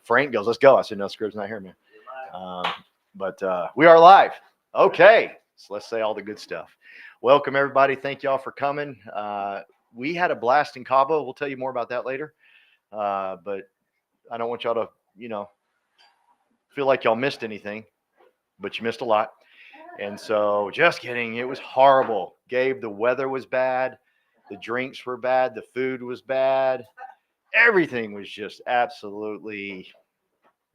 Frank goes, let's go. I said, no, Scrib's not here, man. But we are live. Okay. So let's say all the good stuff. Welcome, everybody. Thank y'all for coming. We had a blast in Cabo. We'll tell you more about that later. But I don't want y'all to, feel like y'all missed anything, but you missed a lot. And so, just kidding. It was horrible. Gabe, the weather was bad. The drinks were bad. The food was bad. Everything was just absolutely.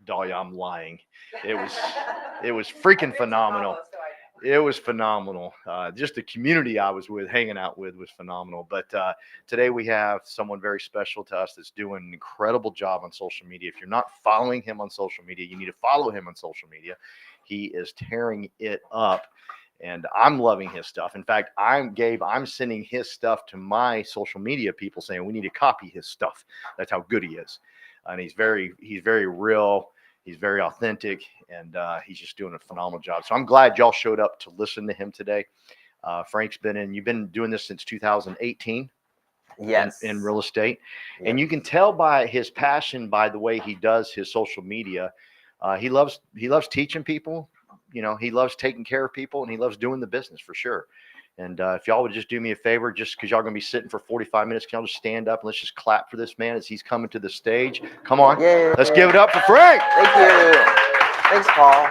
Dahlia, I'm lying. It was freaking phenomenal. It was phenomenal. Just the community I was with, hanging out with, was phenomenal. But today we have someone very special to us that's doing an incredible job on social media. If you're not following him on social media, you need to follow him on social media. He is tearing it up, and I'm loving his stuff. In fact, I'm sending his stuff to my social media people saying we need to copy his stuff. That's how good he is, and he's very real. He's very authentic, and he's just doing a phenomenal job. So I'm glad y'all showed up to listen to him today. Frank's you've been doing this since 2018. Yes. In real estate. Yep. And you can tell by his passion, by the way he does his social media. He loves teaching people. He loves taking care of people, and he loves doing the business for sure. And if y'all would just do me a favor, just because y'all going to be sitting for 45 minutes, can y'all just stand up and let's just clap for this man as he's coming to the stage? Come on. Yay. Let's give it up for Frank. Thank you. Thanks, Paul.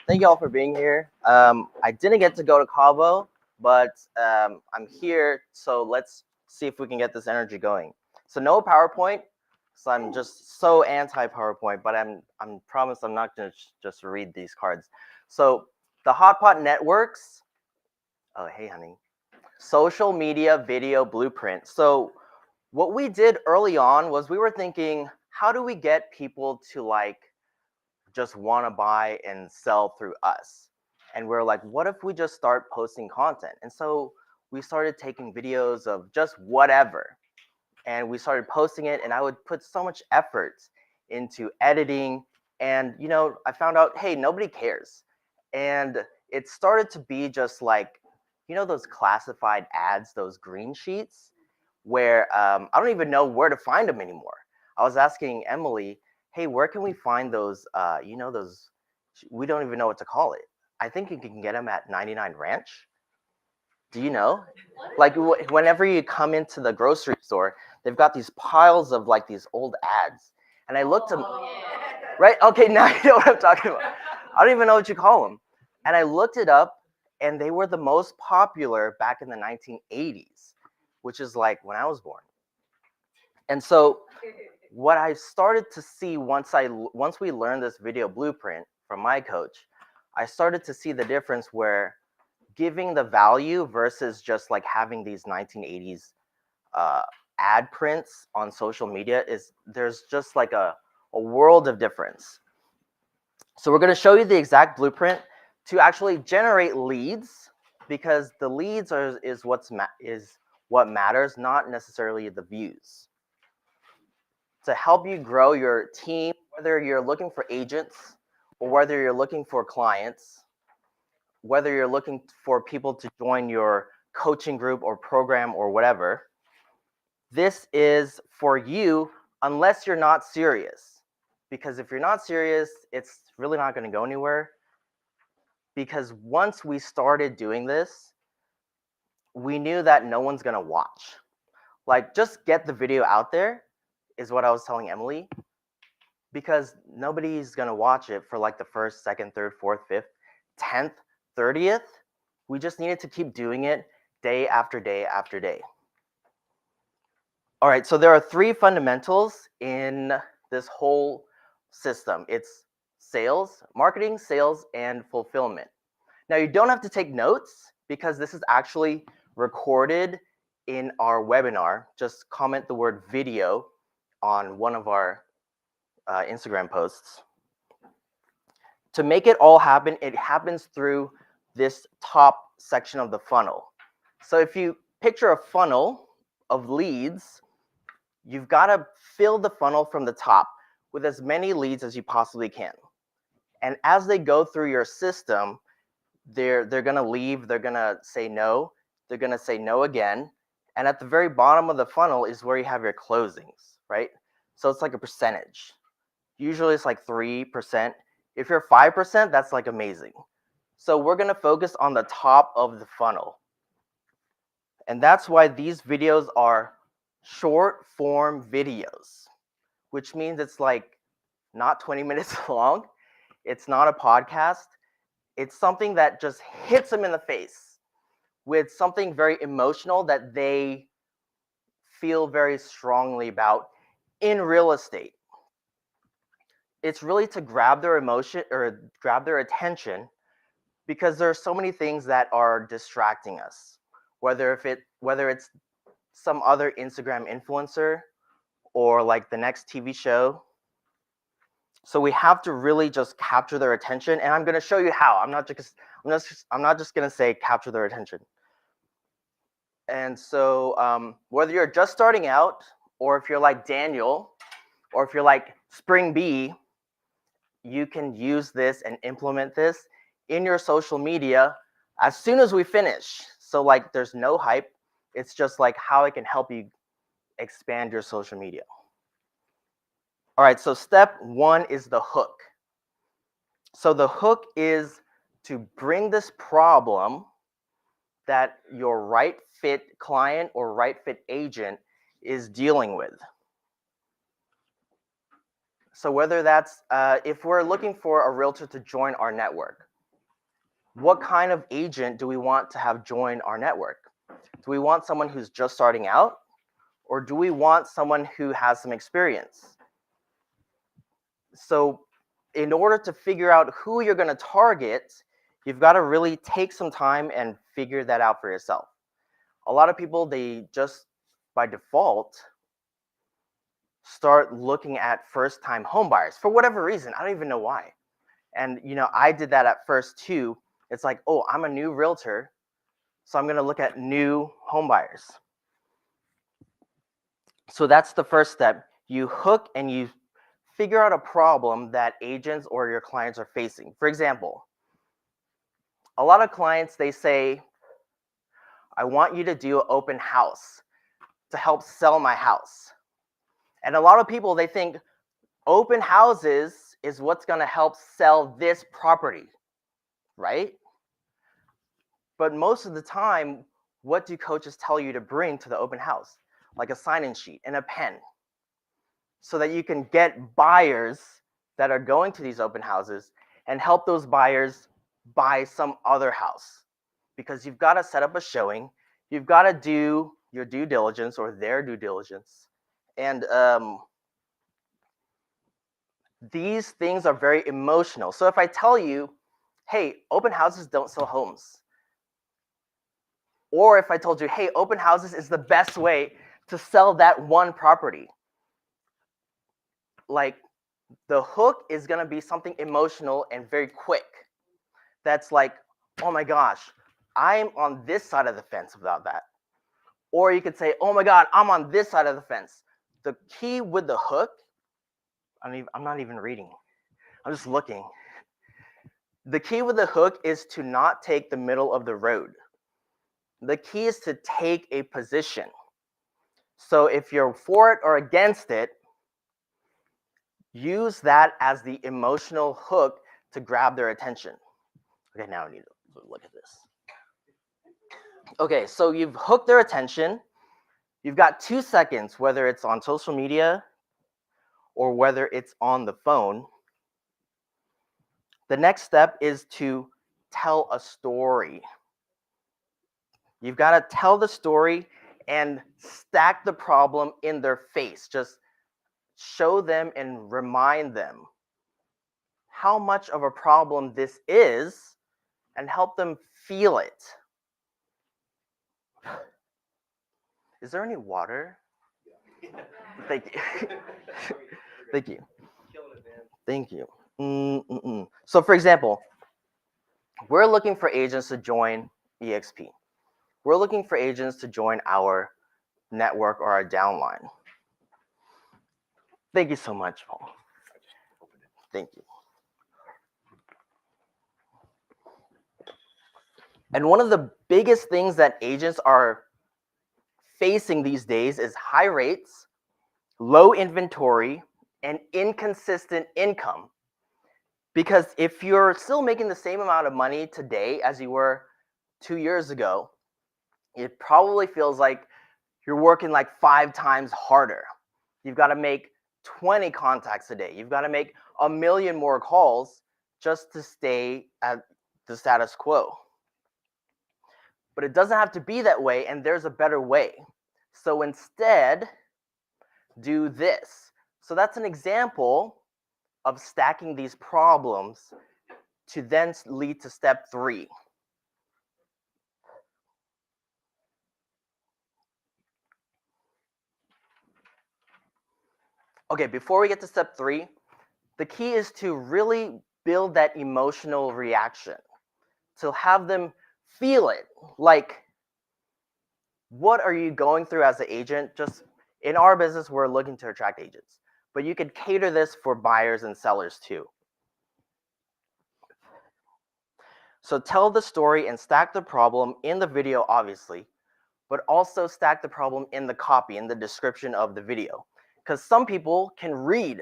Thank you all for being here. I didn't get to go to Cabo, but I'm here, so let's see if we can get this energy going. So no PowerPoint, so I'm just so anti-PowerPoint, but I'm promised I'm not going to just read these cards. So the Hot Pot Networks, oh, hey, honey. Social media video blueprint. So what we did early on was we were thinking, how do we get people to just want to buy and sell through us? And we're like, what if we just start posting content? And so we started taking videos of just whatever. And we started posting it, and I would put so much effort into editing. And, I found out, hey, nobody cares. And it started to be just like, those classified ads, those green sheets, where I don't even know where to find them anymore. I was asking Emily, hey, where can we find those, those, we don't even know what to call it. I think you can get them at 99 Ranch. Do you know? Like whenever you come into the grocery store, they've got these piles of these old ads. And I looked at them, right? Okay, now you know what I'm talking about. I don't even know what you call them. And I looked it up, and they were the most popular back in the 1980s, which is like when I was born. And so what I started to see once we learned this video blueprint from my coach, I started to see the difference where giving the value versus just having these 1980s ad prints on social media there's just a world of difference. So we're going to show you the exact blueprint to actually generate leads, because the leads is what matters, not necessarily the views. To help you grow your team, whether you're looking for agents or whether you're looking for clients, whether you're looking for people to join your coaching group or program or whatever, this is for you unless you're not serious. Because if you're not serious, it's really not going to go anywhere. Because once we started doing this, we knew that no one's going to watch. Just get the video out there is what I was telling Emily. Because nobody's going to watch it for the first, second, third, fourth, fifth, 10th, 30th. We just needed to keep doing it day after day after day. All right, so there are 3 fundamentals in this whole system. It's sales, marketing, sales, and fulfillment. Now, you don't have to take notes because this is actually recorded in our webinar. Just comment the word video on one of our Instagram posts. To make it all happen, it happens through this top section of the funnel. So if you picture a funnel of leads, you've got to fill the funnel from the top with as many leads as you possibly can. And as they go through your system, they're going to leave, they're going to say no, they're going to say no again. And at the very bottom of the funnel is where you have your closings, right? So it's like a percentage. Usually it's like 3%. If you're 5%, that's like amazing. So we're gonna focus on the top of the funnel. And that's why these videos are short form videos, which means it's like not 20 minutes long. It's not a podcast. It's something that just hits them in the face with something very emotional that they feel very strongly about in real estate. It's really to grab their emotion or grab their attention because there are so many things that are distracting us. Whether it's some other Instagram influencer or like the next TV show. So we have to really just capture their attention, and I'm going to show you how. I'm not just going to say capture their attention. And so whether you're just starting out, or if you're like Daniel, or if you're like Spring Bee, you can use this and implement this in your social media as soon as we finish. So like there's no hype. It's just like how it can help you expand your social media. All right, so step 1 is the hook. So the hook is to bring this problem that your right fit client or right fit agent is dealing with. So whether that's, if we're looking for a realtor to join our network, what kind of agent do we want to have join our network? Do we want someone who's just starting out, or do we want someone who has some experience? So in order to figure out who you're going to target, you've got to really take some time and figure that out for yourself. A lot of people, they just by default start looking at first-time home buyers for whatever reason. I don't even know why. And I did that at first too. It's like, oh, I'm a new realtor, so I'm going to look at new home buyers. So that's the first step. You hook and you figure out a problem that agents or your clients are facing. For example, a lot of clients, they say, I want you to do an open house to help sell my house. And a lot of people, they think open houses is what's going to help sell this property, right? But most of the time, what do coaches tell you to bring to the open house? Like a sign-in sheet and a pen, so that you can get buyers that are going to these open houses and help those buyers buy some other house. Because you've got to set up a showing, you've got to do your due diligence or their due diligence. And these things are very emotional. So if I tell you, hey, open houses don't sell homes. Or if I told you, hey, open houses is the best way to sell that one property. Like, the hook is going to be something emotional and very quick. That's like, oh my gosh, I'm on this side of the fence about that. Or you could say, oh my God, I'm on this side of the fence. The key with the hook, I'm not even reading. I'm just looking. The key with the hook is to not take the middle of the road. The key is to take a position. So if you're for it or against it, use that as the emotional hook to grab their attention. Okay, now I need to look at this. Okay, so you've hooked their attention. You've got 2 seconds, whether it's on social media or whether it's on the phone. The next step is to tell a story. You've got to tell the story and stack the problem in their face. Just show them and remind them how much of a problem this is and help them feel it. Is there any water? Thank you. Thank you. Thank you. So for example, we're looking for agents to join EXP. We're looking for agents to join our network or our downline. Thank you so much, Paul. Thank you. And one of the biggest things that agents are facing these days is high rates low inventory, and inconsistent income. Because if you're still making the same amount of money today as you were 2 years ago, it probably feels like you're working like 5 times harder. You've got to make 20 contacts a day. You've got to make 1 million more calls just to stay at the status quo. But it doesn't have to be that way, and there's a better way. So instead, do this. So that's an example of stacking these problems to then lead to step 3. Okay, before we get to step 3, the key is to really build that emotional reaction, to have them feel it. Like, what are you going through as an agent? Just in our business, we're looking to attract agents, but you could cater this for buyers and sellers too. So tell the story and stack the problem in the video, obviously, but also stack the problem in the copy, in the description of the video. Because some people can read,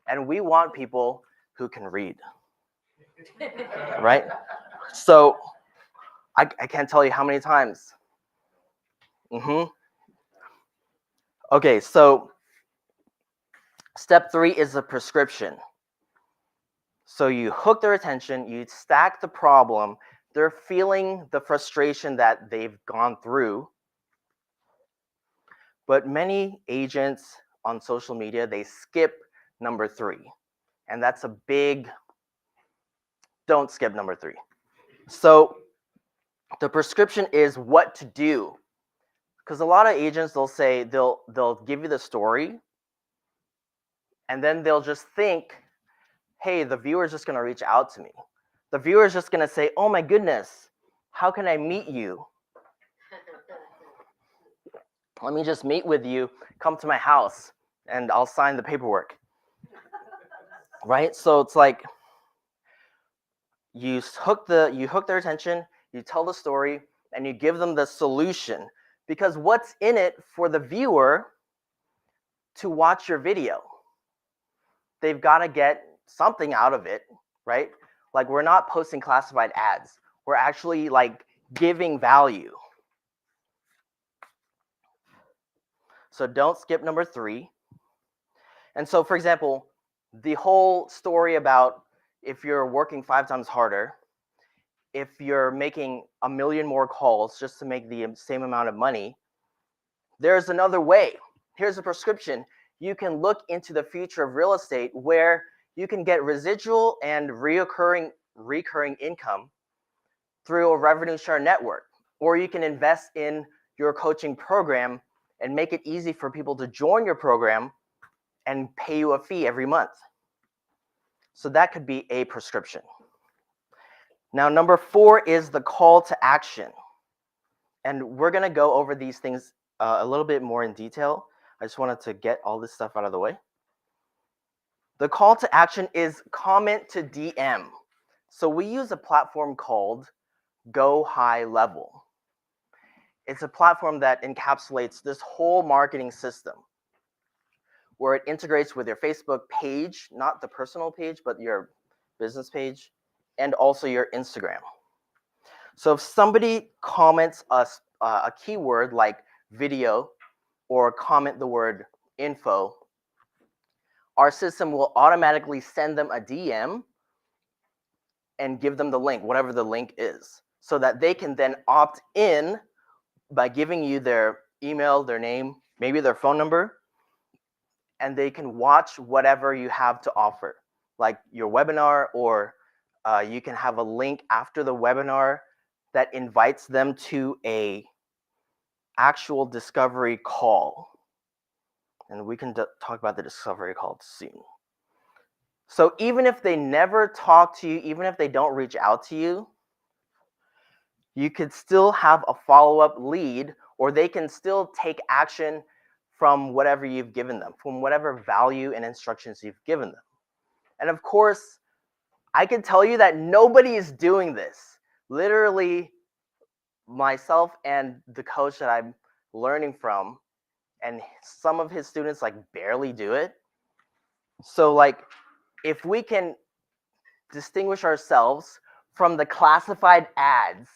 and we want people who can read, right? So I can't tell you how many times. Okay, so step 3 is a prescription. So you hook their attention, you stack the problem, they're feeling the frustration that they've gone through. But many agents on social media, they skip number 3. And that's a big, don't skip number 3. So the prescription is what to do. Because a lot of agents, they'll say, they'll give you the story, and then they'll just think, hey, the viewer is just going to reach out to me. The viewer is just going to say, oh my goodness, how can I meet you? Let me just meet with you, come to my house, and I'll sign the paperwork. Right? So it's like you hook their attention, you tell the story, and you give them the solution. Because what's in it for the viewer to watch your video? They've got to get something out of it, right? Like, we're not posting classified ads. We're actually like giving value. So don't skip number 3. And so, for example, the whole story about if you're working 5 times harder, if you're making 1 million more calls just to make the same amount of money, there's another way. Here's a prescription. You can look into the future of real estate where you can get residual and recurring income through a revenue share network. Or you can invest in your coaching program and make it easy for people to join your program and pay you a fee every month. So that could be a prescription. Now, number 4 is the call to action. And we're going to go over these things a little bit more in detail. I just wanted to get all this stuff out of the way. The call to action is comment to DM. So we use a platform called Go High Level. It's a platform that encapsulates this whole marketing system, where it integrates with your Facebook page, not the personal page, but your business page, and also your Instagram. So if somebody comments a keyword like video, or comment the word info, our system will automatically send them a DM and give them the link, whatever the link is, so that they can then opt in by giving you their email, their name, maybe their phone number, and they can watch whatever you have to offer, like your webinar, or you can have a link after the webinar that invites them to a actual discovery call. And we can talk about the discovery call soon. So even if they never talk to you, even if they don't reach out to you, you could still have a follow-up lead, or they can still take action from whatever you've given them, from whatever value and instructions you've given them. And of course, I can tell you that nobody is doing this. Literally, myself and the coach that I'm learning from and some of his students like barely do it. So like if we can distinguish ourselves from the classified ads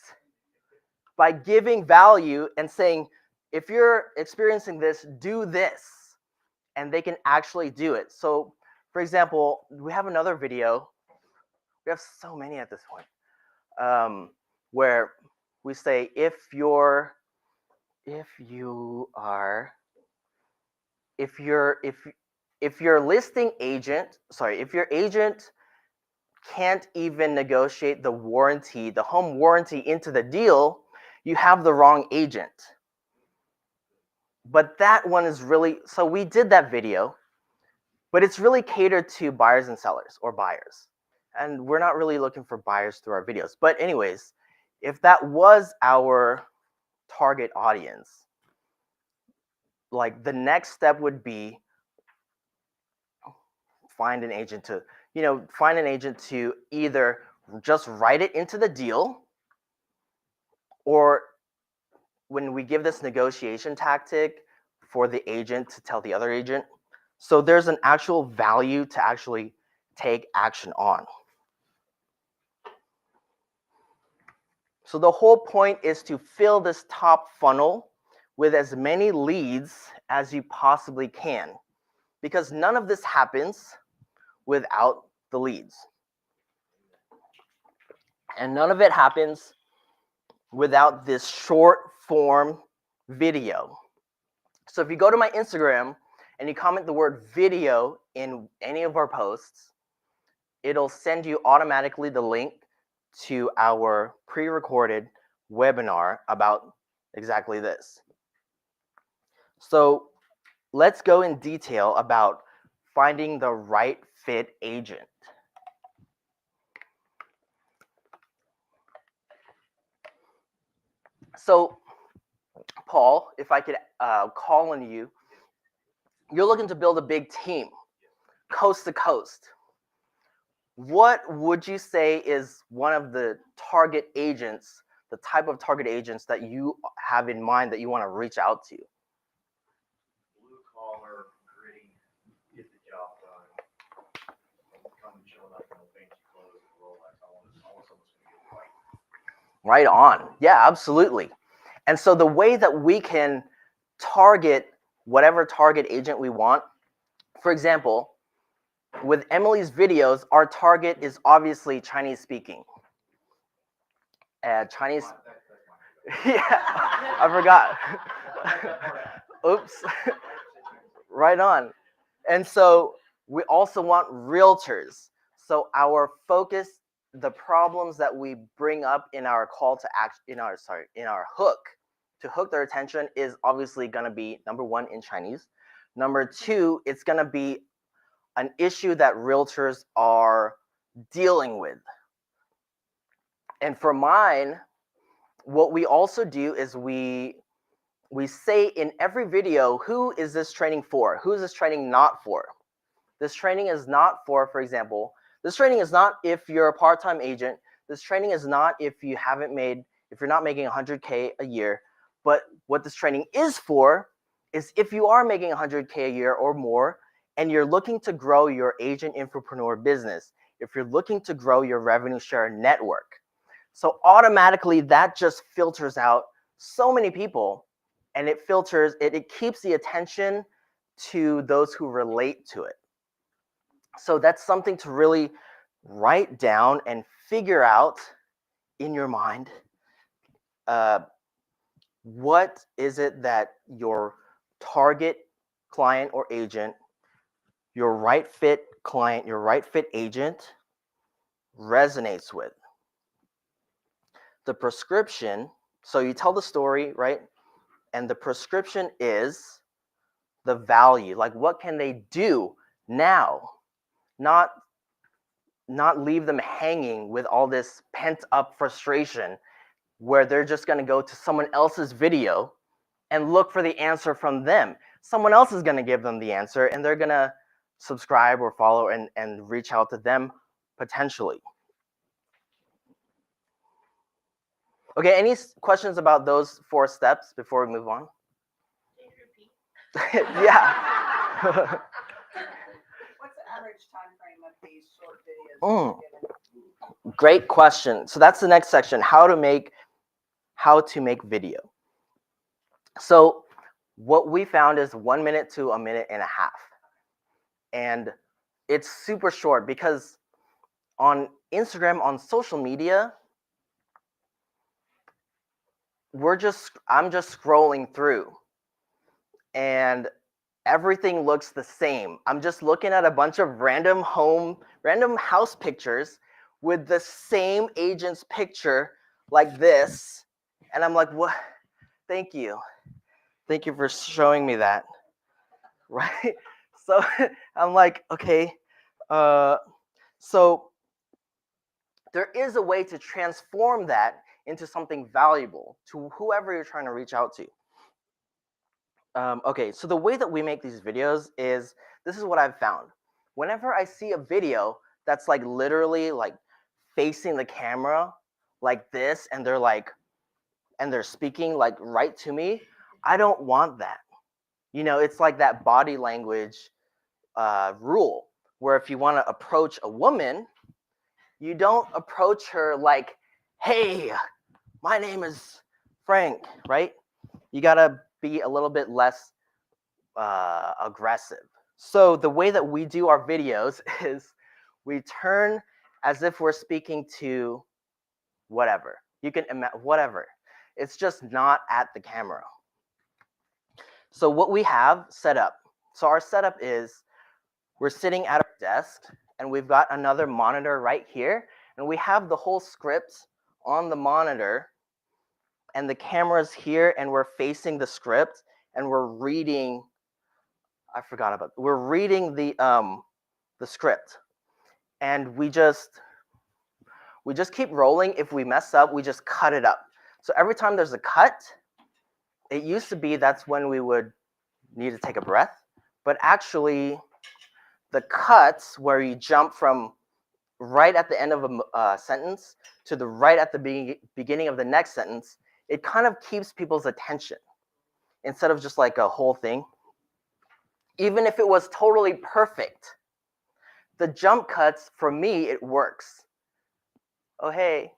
by giving value and saying, if you're experiencing this, do this, and they can actually do it. So for example, we have another video. We have so many at this point, where we say, if your listing agent, sorry, if your agent can't even negotiate the warranty, the home warranty into the deal, you have the wrong agent. But that one is really, so we did that video, but it's really catered to buyers and sellers, or buyers. And we're not really looking for buyers through our videos. But anyways, if that was our target audience, like the next step would be find an agent to either just write it into the deal, or when we give this negotiation tactic for the agent to tell the other agent, so there's an actual value to actually take action on. So the whole point is to fill this top funnel with as many leads as you possibly can, because none of this happens without the leads. And none of it happens without this short form video. So if you go to my Instagram and you comment the word video in any of our posts, it'll send you automatically the link to our pre-recorded webinar about exactly this. So let's go in detail about finding the right fit agent. So Paul, if I could call on you, you're looking to build a big team, coast to coast. What would you say is one of the target agents, the type of target agents that you have in mind that you want to reach out to? Blue collar, gritty, get the job done. Come and showing up in a fancy clothes and Rolex. I want someone's gonna get it right. Right on. Yeah, absolutely. And so the way that we can target whatever target agent we want, for example, with Emily's videos, our target is obviously Chinese speaking. Chinese. Yeah, I forgot. Oops. Right on. And so we also want realtors. So our focus, the problems that we bring up in our call to action, in our hook, to hook their attention is obviously going to be, number one, in Chinese. Number two, it's going to be an issue that realtors are dealing with. And for mine, what we also do is we say in every video, who is this training for? Who is this training not for? This training is not for example, this training is not if you're a part-time agent. This training is not if you're not making 100K a year. But what this training is for is if you are making 100K a year or more, and you're looking to grow your agent infopreneur business, if you're looking to grow your revenue share network. So automatically that just filters out so many people, and it keeps the attention to those who relate to it. So that's something to really write down and figure out in your mind. What is it that your target client or agent, your right fit client, your right fit agent resonates with? The prescription, so you tell the story, right? And the prescription is the value. Like, what can they do now? Not leave them hanging with all this pent up frustration where they're just going to go to someone else's video and look for the answer from them. Someone else is going to give them the answer, and they're going to subscribe or follow and reach out to them potentially. Okay, any questions about those 4 steps before we move on? Yeah. What's the average time frame of these short videos? Mm. that you're given? Great question. So that's the next section, how to make video. So what we found is 1 minute to a minute and a half. And it's super short because on Instagram, on social media, I'm just scrolling through and everything looks the same. I'm just looking at a bunch of random house pictures with the same agent's picture like this. And I'm like, what? Thank you. Thank you for showing me that. Right? So I'm like, okay. So there is a way to transform that into something valuable to whoever you're trying to reach out to. Okay, so the way that we make these videos is, this is what I've found. Whenever I see a video that's like literally like facing the camera like this, and they're speaking like right to me, I don't want that. You know, it's like that body language rule, where if you want to approach a woman, you don't approach her like, hey, my name is Frank, right? You gotta be a little bit less aggressive. So the way that we do our videos is we turn as if we're speaking to whatever. You can imagine whatever. It's just not at the camera. So what we have set up. So our setup is, we're sitting at our desk and we've got another monitor right here, and we have the whole script on the monitor and the camera's here, and we're facing the script and we're reading. We're reading the script, and we just keep rolling. If we mess up, we just cut it up. So every time there's a cut, it used to be that's when we would need to take a breath, but actually the cuts where you jump from right at the end of a sentence to the right at the beginning of the next sentence, it kind of keeps people's attention instead of just like a whole thing. Even if it was totally perfect, the jump cuts, for me, it works. Oh, hey.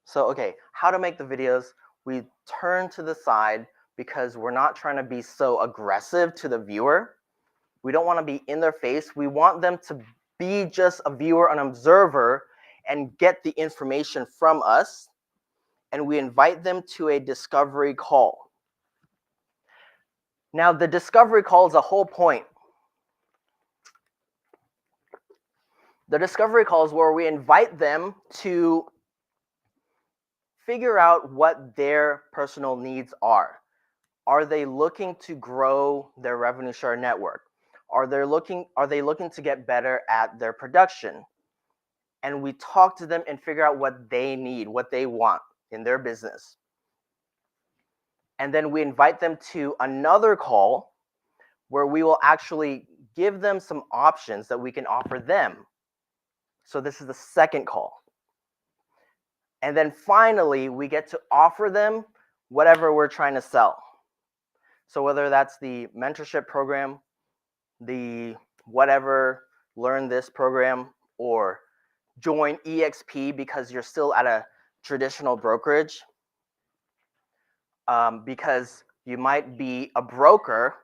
So, okay, how to make the videos. We turn to the side because we're not trying to be so aggressive to the viewer. We don't want to be in their face. We want them to be just a viewer, an observer, and get the information from us. And we invite them to a discovery call. Now, the discovery call is a whole point. The discovery call is where we invite them to figure out what their personal needs are. Are they looking to grow their revenue share network? Are they looking to get better at their production? And we talk to them and figure out what they need, what they want in their business. And then we invite them to another call where we will actually give them some options that we can offer them. So this is the second call. And then finally, we get to offer them whatever we're trying to sell. So whether that's the mentorship program, the whatever, learn this program, or join EXP because you're still at a traditional brokerage, because you might be a broker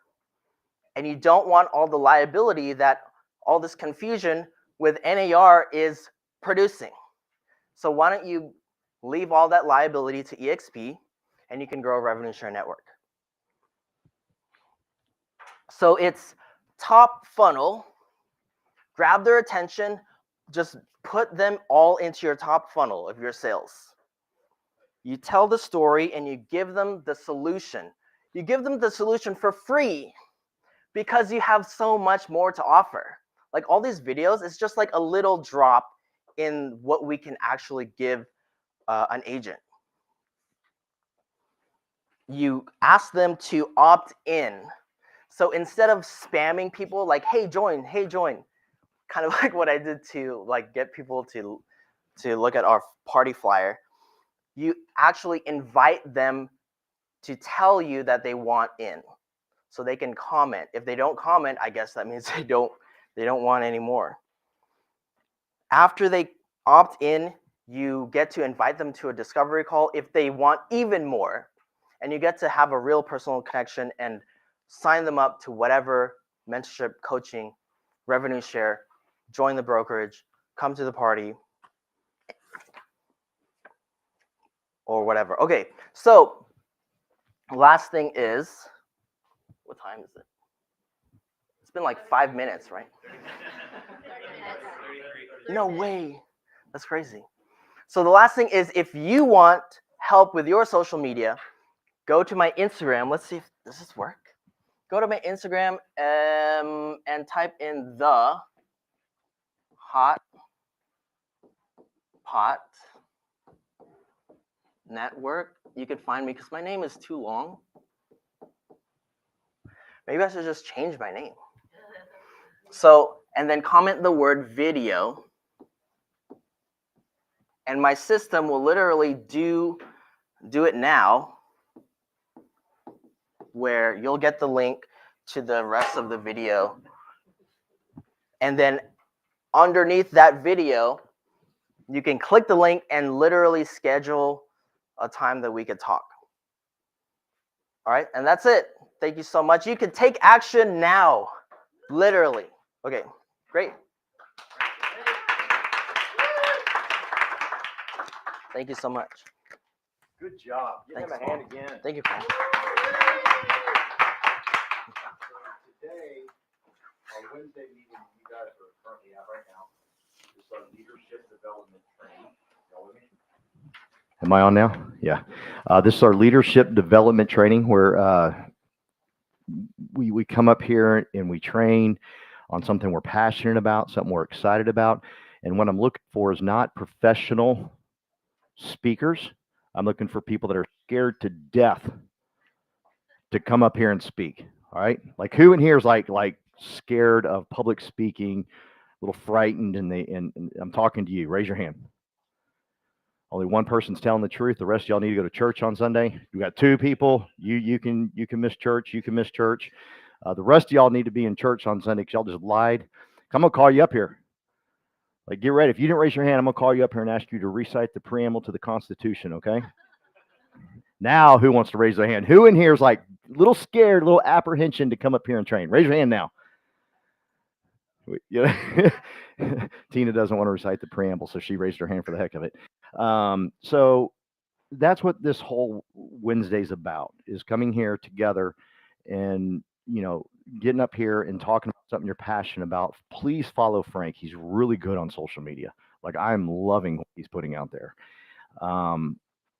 and you don't want all the liability that all this confusion with NAR is producing. So why don't you leave all that liability to EXP and you can grow a revenue share network. So it's top funnel, grab their attention, just put them all into your top funnel of your sales. You tell the story and you give them the solution. You give them the solution for free because you have so much more to offer. Like all these videos, it's just like a little drop in what we can actually give an agent. You ask them to opt in. So instead of spamming people like, hey, join, kind of like what I did to like get people to look at our party flyer, you actually invite them to tell you that they want in. So they can comment. If they don't comment, I guess that means they don't want any more. After they opt in, you get to invite them to a discovery call if they want even more. And you get to have a real personal connection and sign them up to whatever mentorship, coaching, revenue share, join the brokerage, come to the party, or whatever. Okay, so last thing is, what time is it? It's been like 5 minutes, right? No way. That's crazy. So the last thing is, if you want help with your social media, go to my Instagram. Let's see if does this work. Go to my Instagram and type in the Hot Pot Network. You can find me because my name is too long. Maybe I should just change my name. So, and then comment the word video. And my system will literally do it now, where you'll get the link to the rest of the video. And then underneath that video, you can click the link and literally schedule a time that we could talk. All right, and that's it. Thank you so much. You can take action now, literally. Okay, great. Thank you so much. Good job. Give him Thanks, a hand again. Thank you, Paul. Today, our Wednesday meeting you guys are currently at right now is our leadership development training. Y'all with me? Am I on now? Yeah. This is our leadership development training where we come up here and we train on something we're passionate about, something we're excited about. And what I'm looking for is not professional speakers. I'm looking for people that are scared to death to come up here and speak. All right. Like who in here is like scared of public speaking, a little frightened, and I'm talking to you. Raise your hand. Only one person's telling the truth. The rest of y'all need to go to church on Sunday. We got 2 people. You can miss church. You can miss church. The rest of y'all need to be in church on Sunday because y'all just lied. I'm gonna call you up here. Like, get ready. If you didn't raise your hand, I'm gonna call you up here and ask you to recite the preamble to the Constitution. Okay. Now, who wants to raise their hand? Who in here is like a little scared, a little apprehension to come up here and train? Raise your hand now. Tina doesn't want to recite the preamble, so she raised her hand for the heck of it. So that's what this whole Wednesday's about, is coming here together and, getting up here and talking about something you're passionate about. Please follow Frank. He's really good on social media. Like, I'm loving what he's putting out there.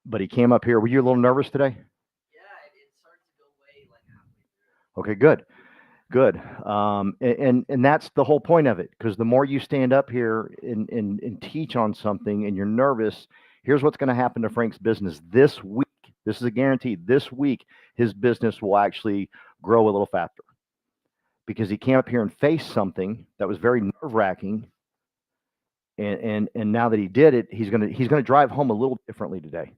But he came up here. Were you a little nervous today? Yeah, it started to go away like halfway through. Okay, good. And that's the whole point of it, because the more you stand up here and teach on something and you're nervous, here's what's going to happen to Frank's business this week. This is a guarantee. This week, his business will actually grow a little faster because he came up here and faced something that was very nerve-wracking. And now that he did it, he's gonna drive home a little differently today.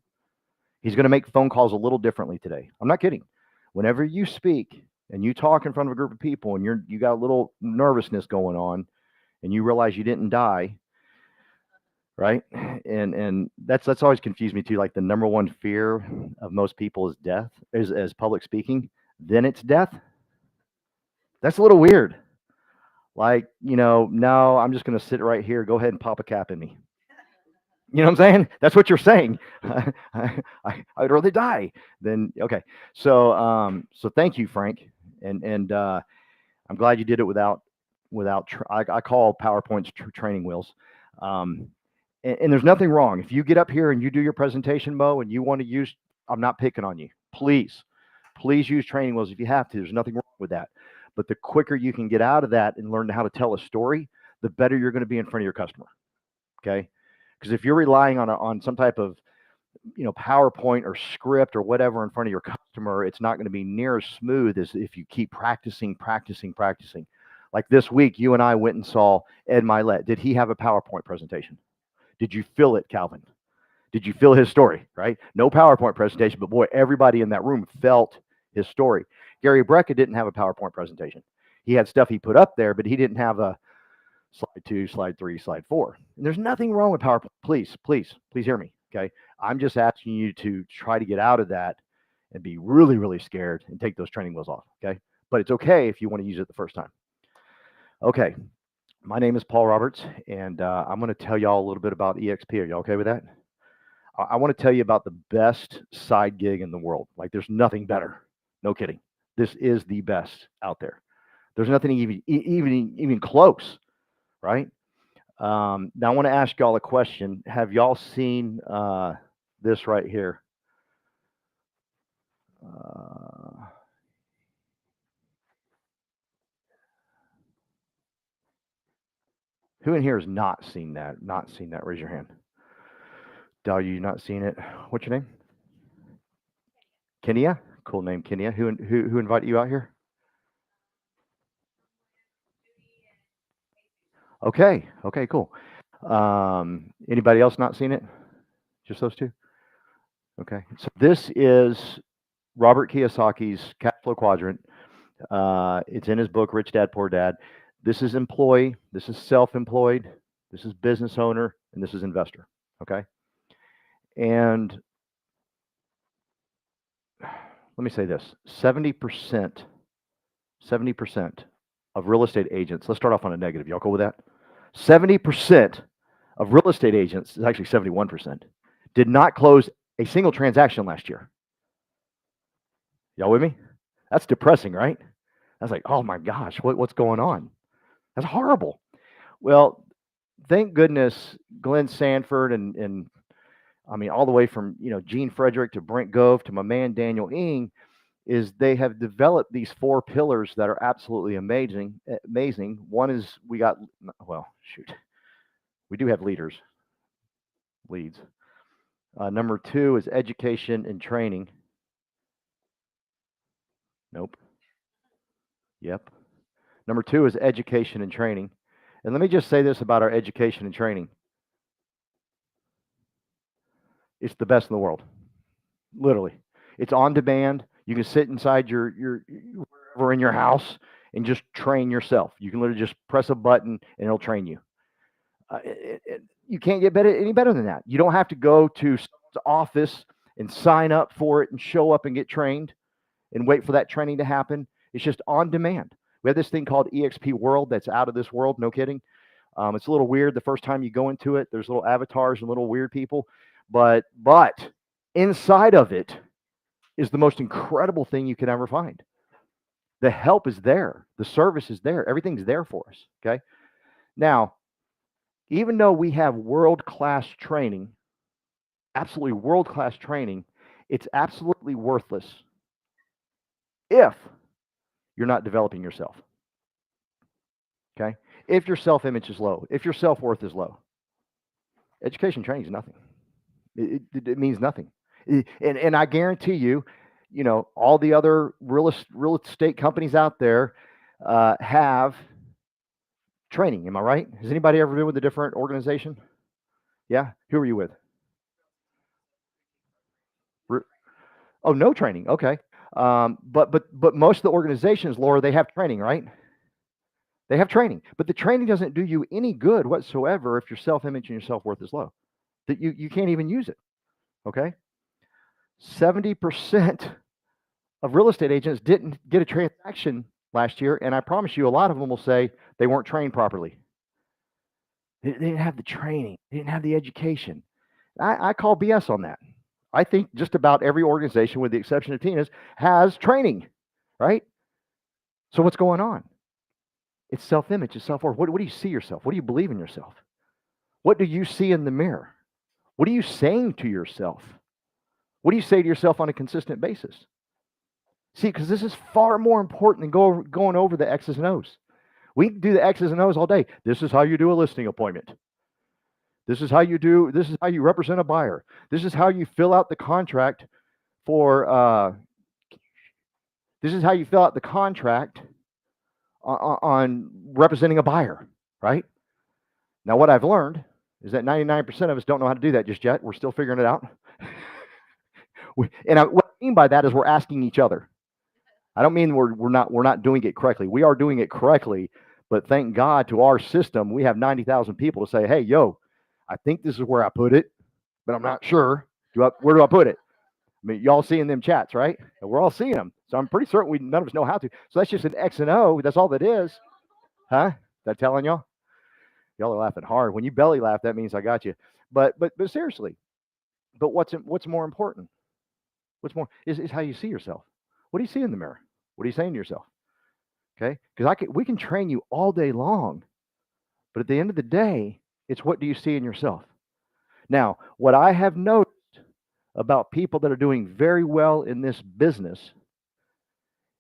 He's gonna make phone calls a little differently today. I'm not kidding. Whenever you speak and you talk in front of a group of people and you got a little nervousness going on, and you realize you didn't die, right? And that's always confused me too. Like, the number one fear of most people is death, is public speaking. Then it's death. That's a little weird. Like, no, I'm just going to sit right here. Go ahead and pop a cap in me. You know what I'm saying? That's what you're saying. I'd rather die than, okay. So thank you, Frank. And I'm glad you did it without, I call PowerPoints training wheels. And there's nothing wrong. If you get up here and you do your presentation, Mo, and you want to use, I'm not picking on you. Please use training wheels if you have to. There's nothing wrong with that. But the quicker you can get out of that and learn how to tell a story, the better you're going to be in front of your customer. Okay? Because if you're relying on some type of, PowerPoint or script or whatever in front of your customer, it's not going to be near as smooth as if you keep practicing. Like this week, you and I went and saw Ed Milet. Did he have a PowerPoint presentation? Did you feel it, Calvin? Did you feel his story, right? No PowerPoint presentation, but boy, everybody in that room felt his story. Gary Brecka didn't have a PowerPoint presentation. He had stuff he put up there, but he didn't have a slide 2, slide 3, slide 4. And there's nothing wrong with PowerPoint. Please, please, please hear me, okay? I'm just asking you to try to get out of that and be really, really scared and take those training wheels off, okay? But it's okay if you want to use it the first time. Okay, my name is Paul Roberts, and I'm going to tell y'all a little bit about EXP. Are y'all okay with that? I want to tell you about the best side gig in the world. Like, there's nothing better. No kidding. This is the best out there. There's nothing even close, right? Now I want to ask y'all a question. Have y'all seen this right here? Who in here has not seen that? Not seen that? Raise your hand. Dal, you not seen it? What's your name? Kenya. Cool name, Kenya. Who invited you out here? Okay. Okay. Cool. Anybody else not seen it? Just those two? Okay. So this is Robert Kiyosaki's cash flow quadrant. It's in his book, Rich Dad, Poor Dad. This is employee, this is self-employed, this is business owner, and this is investor, okay? And let me say this, 70% of real estate agents, let's start off on a negative, y'all cool with that? 70% of real estate agents, it's actually 71%, did not close a single transaction last year. Y'all with me? That's depressing, right? I was like, oh my gosh, what's going on? That's horrible. Well, thank goodness Glenn Sanford and I mean, all the way from, Gene Frederick to Brent Gove to my man Daniel Ng, is they have developed these 4 pillars that are absolutely amazing. One is we do have leads. Number 2 is education and training. Nope. Yep. Number 2 is education and training. And let me just say this about our education and training. It's the best in the world. Literally. It's on demand. You can sit inside your wherever in your house and just train yourself. You can literally just press a button and it'll train you. You can't get any better than that. You don't have to go to someone's office and sign up for it and show up and get trained and wait for that training to happen. It's just on demand. We have this thing called EXP World that's out of this world, no kidding. It's a little weird the first time you go into it. There's little avatars and little weird people, but inside of it is the most incredible thing you could ever find. The help is there. The service is there. Everything's there for us, okay? Now, even though we have world-class training, absolutely world-class training, it's absolutely worthless if you're not developing yourself, okay? If your self-image is low, if your self-worth is low, education training is nothing. It means nothing. And I guarantee you, all the other real estate companies out there have training. Am I right? Has anybody ever been with a different organization? Yeah? Who are you with? Oh, no training. Okay. But most of the organizations, Laura, they have training, right? They have training, but the training doesn't do you any good whatsoever if your self-image and your self-worth is low. That you can't even use it. Okay. 70% of real estate agents didn't get a transaction last year, and I promise you, a lot of them will say they weren't trained properly. They didn't have the training. They didn't have the education. I call BS on that. I think just about every organization, with the exception of Tina's, has training, right? So what's going on? It's self-image, it's self-worth. What do you see yourself? What do you believe in yourself? What do you see in the mirror? What are you saying to yourself? What do you say to yourself on a consistent basis? See, because this is far more important than going over the X's and O's. We can do the X's and O's all day. This is how you do a listing appointment. This is how you represent a buyer. This is how you fill out the contract on representing a buyer, right? Now, what I've learned is that 99% of us don't know how to do that just yet. We're still figuring it out. What I mean by that is we're asking each other. I don't mean we're not doing it correctly. We are doing it correctly, but thank God to our system, we have 90,000 people to say, hey, yo, I think this is where I put it, but I'm not sure. Where do I put it? I mean, y'all seeing them chats, right? And we're all seeing them. So I'm pretty certain none of us know how to. So that's just an X and O. That's all that is. Huh? Is that telling y'all? Y'all are laughing hard. When you belly laugh, that means I got you. But seriously, but what's more important? What's more is how you see yourself. What do you see in the mirror? What are you saying to yourself? Okay? Because we can train you all day long, but at the end of the day, it's what do you see in yourself? Now, what I have noticed about people that are doing very well in this business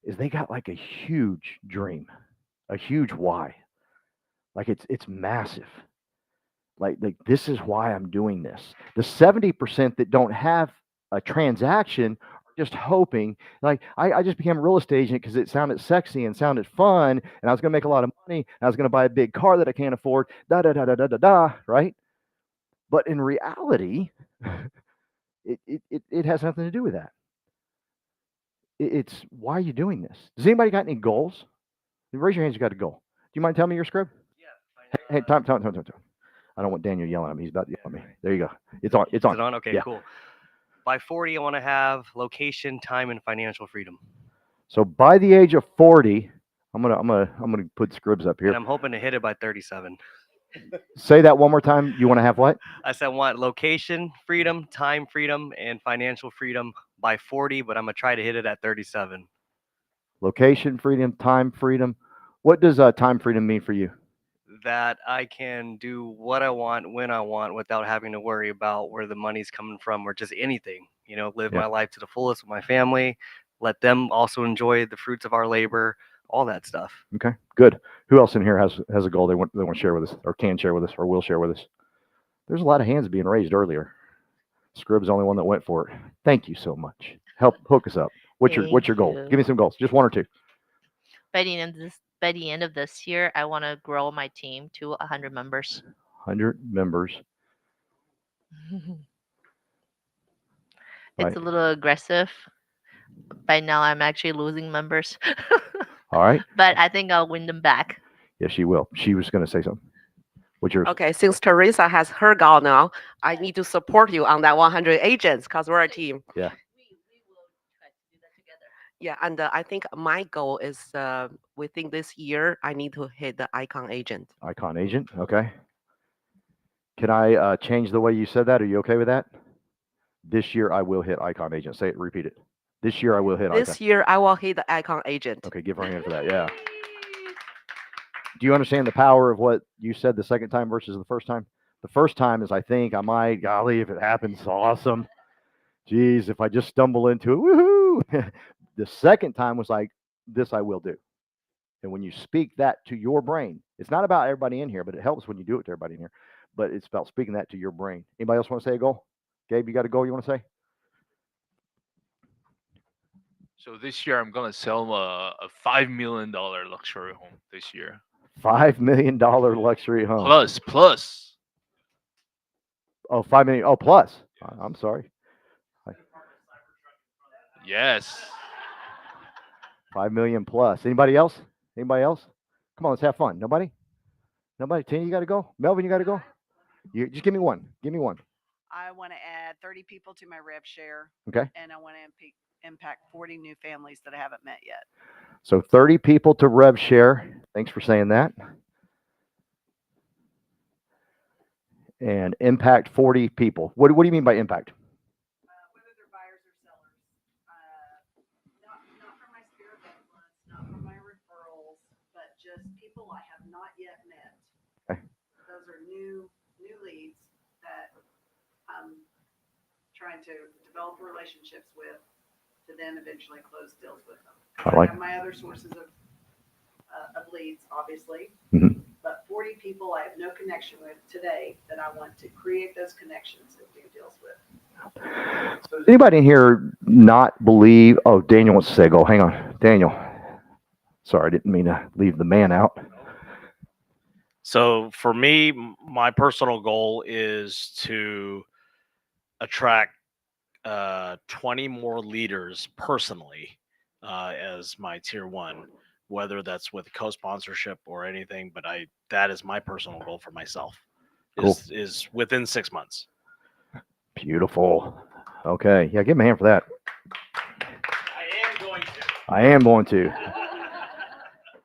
is they got like a huge dream, a huge why. Like it's massive. Like this is why I'm doing this. The 70% that don't have a transaction are just hoping, like I just became a real estate agent because it sounded sexy and sounded fun, and I was going to make a lot of money, and I was going to buy a big car that I can't afford, right? But in reality, it has nothing to do with that. It's why are you doing this? Does anybody got any goals? Raise your hands. You got a goal. Do you mind telling me your script? Yeah. Hey, time. I don't want Daniel yelling at me. He's about to yell at me. There you go. It's on. It's on. Is it on? Okay, Yeah. cool. By 40, I want to have location, time, and financial freedom. So by the age of 40, I'm gonna put scribs up And here. I'm hoping to hit it by 37. Say that one more time. You want to have what? I said I want location freedom, time freedom, and financial freedom by 40, but I'm gonna try to hit it at 37. Location freedom, time freedom. What does time freedom mean for you? That I can do what I want when I want without having to worry about where the money's coming from or just anything. Live my life to the fullest with my family, let them also enjoy the fruits of our labor, all that stuff. Okay, good. Who else in here has a goal they want to share with us, or can share with us, or will share with us? There's a lot of hands being raised earlier. Scrib's the only one that went for it. Thank you so much. Help hook us up. What's your goal? Thank Give me some goals. Just one or two. By the end of this year, I want to grow my team to 100 members. 100 members. It's Right. a little aggressive. By now, I'm actually losing members. All right. But I think I'll win them back. Yes, she will. She was going to say something. What's yours? Okay, since Teresa has her goal now, I need to support you on that 100 agents because we're a team. Yeah. We will try to do that together. Yeah, and I think my goal is within this year, I need to hit the icon agent. Icon agent. Okay. Can I change the way you said that? Are you okay with that? This year I will hit icon agent. Say it. Repeat it. This year I will hit icon. This year, I will hit the icon agent. Okay, give her a hand for that. Yeah. Do you understand the power of what you said the second time versus the first time? The first time is I think I might, golly, if it happens, awesome. Geez, if I just stumble into it, woohoo. The second time was like, this I will do. And when you speak that to your brain, it's not about everybody in here, but it helps when you do it to everybody in here. But it's about speaking that to your brain. Anybody else want to say a goal? Gabe, you got a goal you want to say? So this year I'm gonna sell a $5 million luxury home this year. $5 million luxury home. Plus. Oh, 5 million. Oh, plus. I'm sorry. Yes. 5 million plus. Anybody else? Anybody else? Come on, let's have fun. Nobody? Nobody? Tina, you got to go? Melvin, you got to go? You just give me one. Give me one. I want to add 30 people to my rev share. Okay. And I want to impact 40 new families that I haven't met yet. So 30 people to rev share. Thanks for saying that. And impact 40 people. What do you mean by impact? Whether they're buyers or sellers. Not from my sphere of influence, not from my referrals, but just people I have not yet met. Okay. Those are new leads that I'm trying to develop relationships with to then eventually close deals with them. I like have my other sources of leads, obviously. Mhm. But 40 people I have no connection with today that I want to create those connections and do deals with. So does anybody in here not believe? Oh, Daniel wants to say a goal. Hang on. Daniel. Sorry, I didn't mean to leave the man out. So for me, my personal goal is to attract 20 more leaders personally as my tier one, whether that's with co-sponsorship or anything. But that is my personal goal for myself. Cool. Is within 6 months. Beautiful. Okay. Yeah, give him a hand for that. I am going to. I am going to.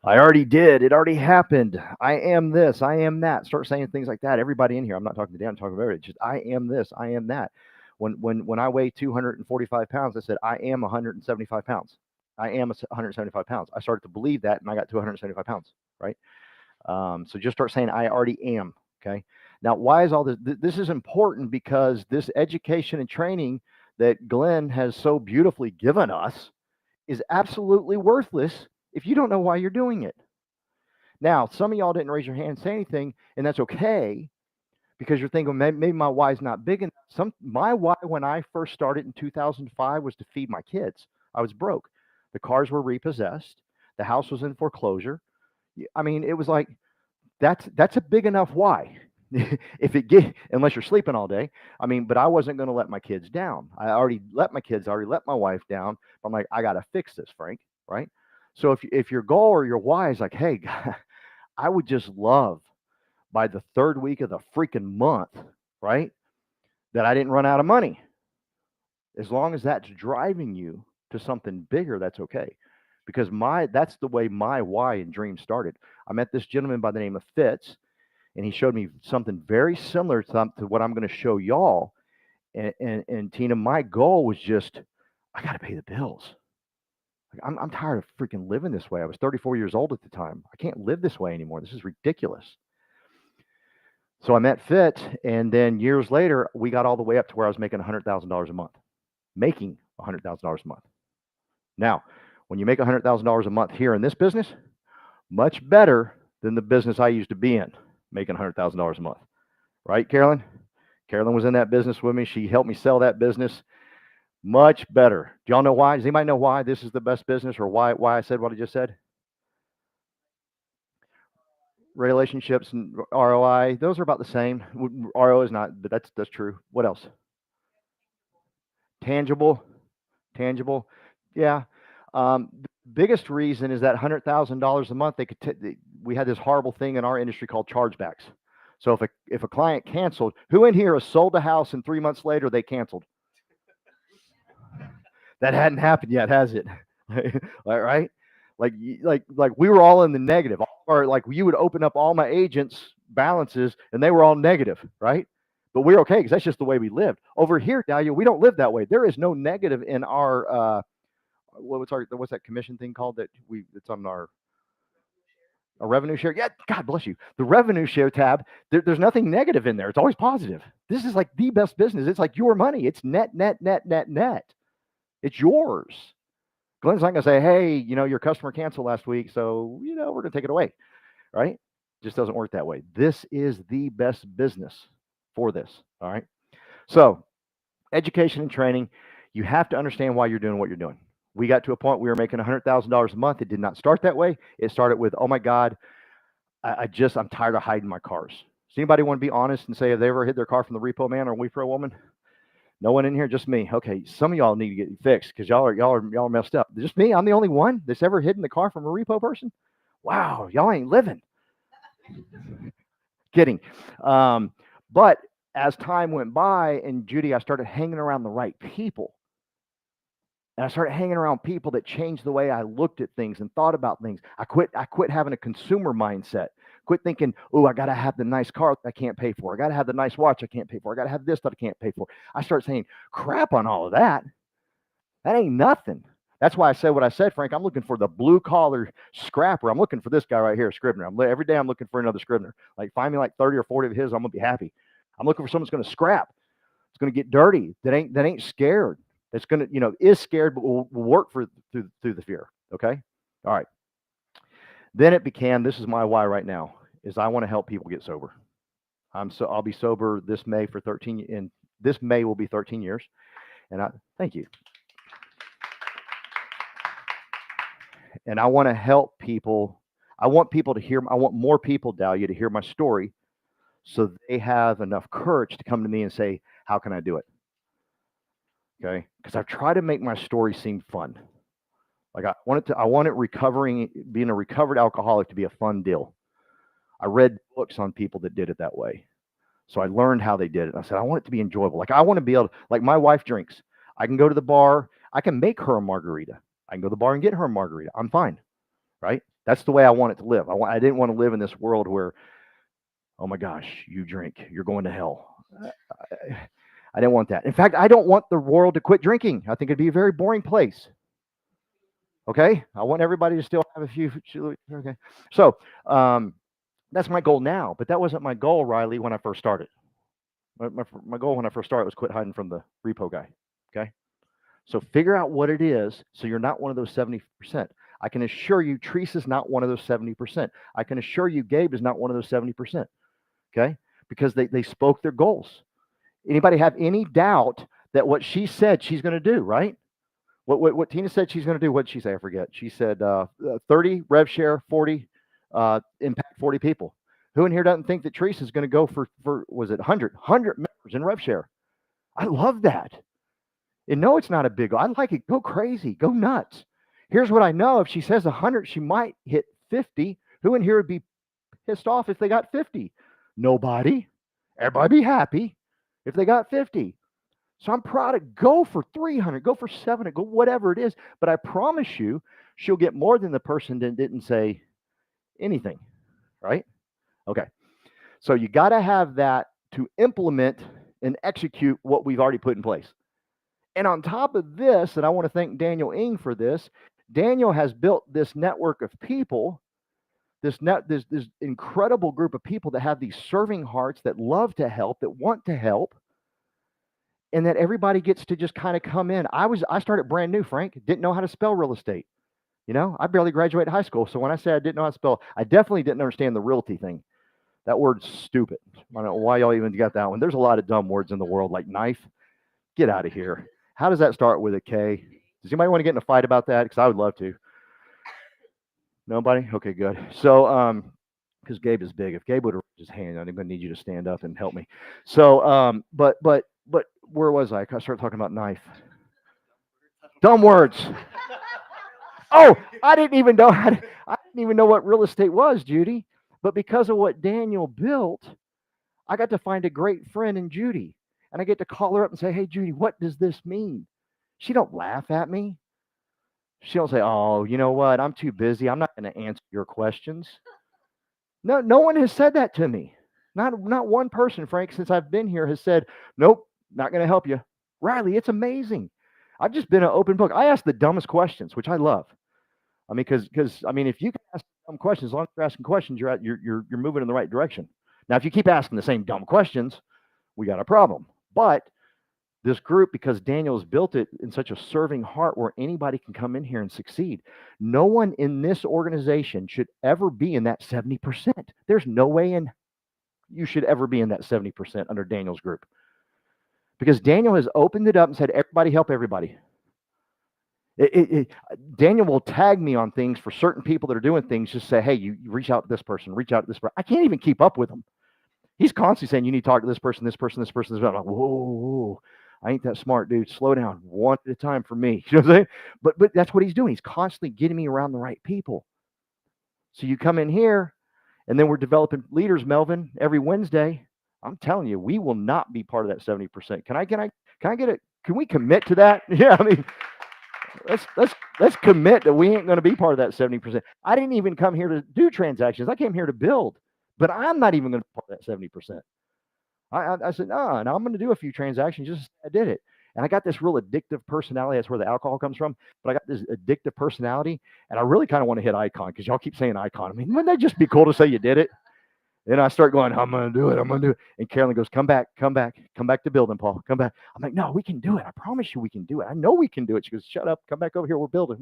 I already did. It already happened. I am this. I am that. Start saying things like that. Everybody in here. I'm not talking to Dan. I'm talking about everybody. Just I am this. I am that. When I weigh 245 pounds, I said I am 175 pounds. I am 175 pounds. I started to believe that, and I got to 175 pounds. Right. So just start saying I already am. Okay. Now, why is all this? This is important because this education and training that Glenn has so beautifully given us is absolutely worthless if you don't know why you're doing it. Now, some of y'all didn't raise your hand and say anything, and that's okay because you're thinking maybe my why's not big enough. My why when I first started in 2005 was to feed my kids. I was broke. The cars were repossessed. The house was in foreclosure. I mean, it was like that's a big enough why. Unless you're sleeping all day. I mean, but I wasn't going to let my kids down. I already let my wife down. I'm like, I got to fix this, Frank. Right. So if your goal or your why is like, hey, I would just love by the third week of the freaking month, right, that I didn't run out of money. As long as that's driving you to something bigger, that's okay. Because that's the way my why and dream started. I met this gentleman by the name of Fitz, and he showed me something very similar to what I'm going to show y'all. And Tina, my goal was just, I got to pay the bills. Like, I'm tired of freaking living this way. I was 34 years old at the time. I can't live this way anymore. This is ridiculous. So I met Fitz, and then years later, we got all the way up to where I was making $100,000 a month. Making $100,000 a month. Now, when you make $100,000 a month here in this business, much better than the business I used to be in, making $100,000 a month. Right, Carolyn? Carolyn was in that business with me. She helped me sell that business. Much better. Do y'all know why? Does anybody know why this is the best business, or why I said what I just said? Relationships and ROI, those are about the same. ROI is not, but that's true. What else? Tangible. Yeah. The biggest reason is that $100,000 a month, we had this horrible thing in our industry called chargebacks. So if a client canceled, who in here has sold a house and 3 months later they canceled? That hadn't happened yet, has it? All right. Like we were all in the negative, or like you would open up all my agents' balances and they were all negative, right? But we're okay because that's just the way we lived. Over here, Dahlia, we don't live that way. There is no negative in our what's that commission thing called it's on our revenue share? Yeah, God bless you. The revenue share tab, there's nothing negative in there. It's always positive. This is like the best business. It's like your money. It's net. It's yours. Glenn's not going to say, hey, your customer canceled last week, so, we're going to take it away, right? Just doesn't work that way. This is the best business for this, all right? So, education and training, you have to understand why you're doing what you're doing. We got to a point we were making $100,000 a month. It did not start that way. It started with, oh my God, I'm tired of hiding my cars. Does anybody want to be honest and say, have they ever hid their car from the repo man or repo woman? No one in here, just me. Okay, some of y'all need to get fixed because y'all are messed up. Just me, I'm the only one that's ever hidden the car from a repo person. Wow, y'all ain't living. Kidding. But as time went by, and Judy, I started hanging around the right people. And I started hanging around people that changed the way I looked at things and thought about things. I quit having a consumer mindset. Quit thinking, oh, I got to have the nice car that I can't pay for. I got to have the nice watch I can't pay for. I got to have this that I can't pay for. I start saying, crap on all of that. That ain't nothing. That's why I said what I said, Frank. I'm looking for the blue collar scrapper. I'm looking for this guy right here, Scribner. Every day I'm looking for another Scribner. Like find me like 30 or 40 of his, I'm going to be happy. I'm looking for someone that's going to scrap. It's going to get dirty. That ain't scared. That's going to, is scared, but will work through the fear. Okay. All right. Then it became, this is my why right now, is I want to help people get sober. I'll be sober this May for 13, and this May will be 13 years. And thank you. And I want to help people. I want people to hear, I want more people, Dahlia, to hear my story so they have enough courage to come to me and say, how can I do it? Okay. Because I've tried to make my story seem fun. Like I want it recovering, being a recovered alcoholic to be a fun deal. I read books on people that did it that way. So I learned how they did it. I said, I want it to be enjoyable. Like I want to be able to, like my wife drinks. I can go to the bar. I can make her a margarita. I can go to the bar and get her a margarita. I'm fine. Right? That's the way I want it to live. I didn't want to live in this world where, oh my gosh, you drink, you're going to hell. I didn't want that. In fact, I don't want the world to quit drinking. I think it'd be a very boring place. Okay? I want everybody to still have a few. Okay. So that's my goal now, but that wasn't my goal, Riley, when I first started. My goal when I first started was quit hiding from the repo guy. Okay? So figure out what it is so you're not one of those 70%. I can assure you Teresa's not one of those 70%. I can assure you Gabe is not one of those 70%. Okay? Because they spoke their goals. Anybody have any doubt that what she said she's going to do, right? What Tina said she's going to do, what did she say? I forget. She said 30 rev share, 40 impact 40 people. Who in here doesn't think that Teresa's going to go for was it 100 members in rev share? I love that. And no, it's not a big goal. I like it. Go crazy. Go nuts. Here's what I know. If she says 100, she might hit 50. Who in here would be pissed off if they got 50? Nobody. Everybody be happy if they got 50. So I'm proud of go for 300, go for 700, go whatever it is. But I promise you, she'll get more than the person that didn't say anything, right? Okay. So you got to have that to implement and execute what we've already put in place. And on top of this, and I want to thank Daniel Ng for this, Daniel has built this network of people, this incredible group of people that have these serving hearts, that love to help, that want to help, and that everybody gets to just kind of come in. I started brand new, Frank, didn't know how to spell real estate. You know, I barely graduated high school. So when I say I didn't know how to spell, I definitely didn't understand the realty thing. That word's stupid. I don't know why y'all even got that one. There's a lot of dumb words in the world, like knife. Get out of here. How does that start with a K? Does anybody want to get in a fight about that? Because I would love to. Nobody? Okay, good. So, because Gabe is big. If Gabe would have raised his hand, I'm going to need you to stand up and help me. So, but where was I? I started talking about knife. Dumb words. Oh, I didn't even know what real estate was, Judy. But because of what Daniel built, I got to find a great friend in Judy. And I get to call her up and say, hey, Judy, what does this mean? She don't laugh at me. She don't say, oh, you know what? I'm too busy. I'm not going to answer your questions. No one has said that to me. Not one person, Frank, since I've been here has said, nope, not going to help you. Riley, it's amazing. I've just been an open book. I ask the dumbest questions, which I love. I mean, because if you can ask dumb questions, as long as you're asking questions, you're moving in the right direction. Now, if you keep asking the same dumb questions, we got a problem. But this group, because Daniel's built it in such a serving heart where anybody can come in here and succeed. No one in this organization should ever be in that 70%. There's no way in you should ever be in that 70% under Daniel's group. Because Daniel has opened it up and said, everybody help everybody. Daniel will tag me on things for certain people that are doing things. Just say, hey, you reach out to this person, reach out to this person. I can't even keep up with him. He's constantly saying, you need to talk to this person, this person, this person, this person. I'm like, whoa, I ain't that smart, dude. Slow down, one at a time for me. You know what I'm saying? But that's what he's doing. He's constantly getting me around the right people. So you come in here, and then we're developing leaders, Melvin, every Wednesday. I'm telling you, we will not be part of that 70%. Can I get it? Can we commit to that? Yeah, I mean, let's commit that we ain't going to be part of that 70%. I didn't even come here to do transactions. I came here to build. But I'm not even going to be part of that 70%. I said, no, and I'm going to do a few transactions. Just I did it. And I got this real addictive personality. That's where the alcohol comes from. But I got this addictive personality. And I really kind of want to hit icon because y'all keep saying icon. I mean, wouldn't that just be cool to say you did it? Then I start going, I'm going to do it. And Carolyn goes, come back to building, Paul. Come back. I'm like, no, we can do it. I promise you we can do it. I know we can do it. She goes, shut up. Come back over here. We're building.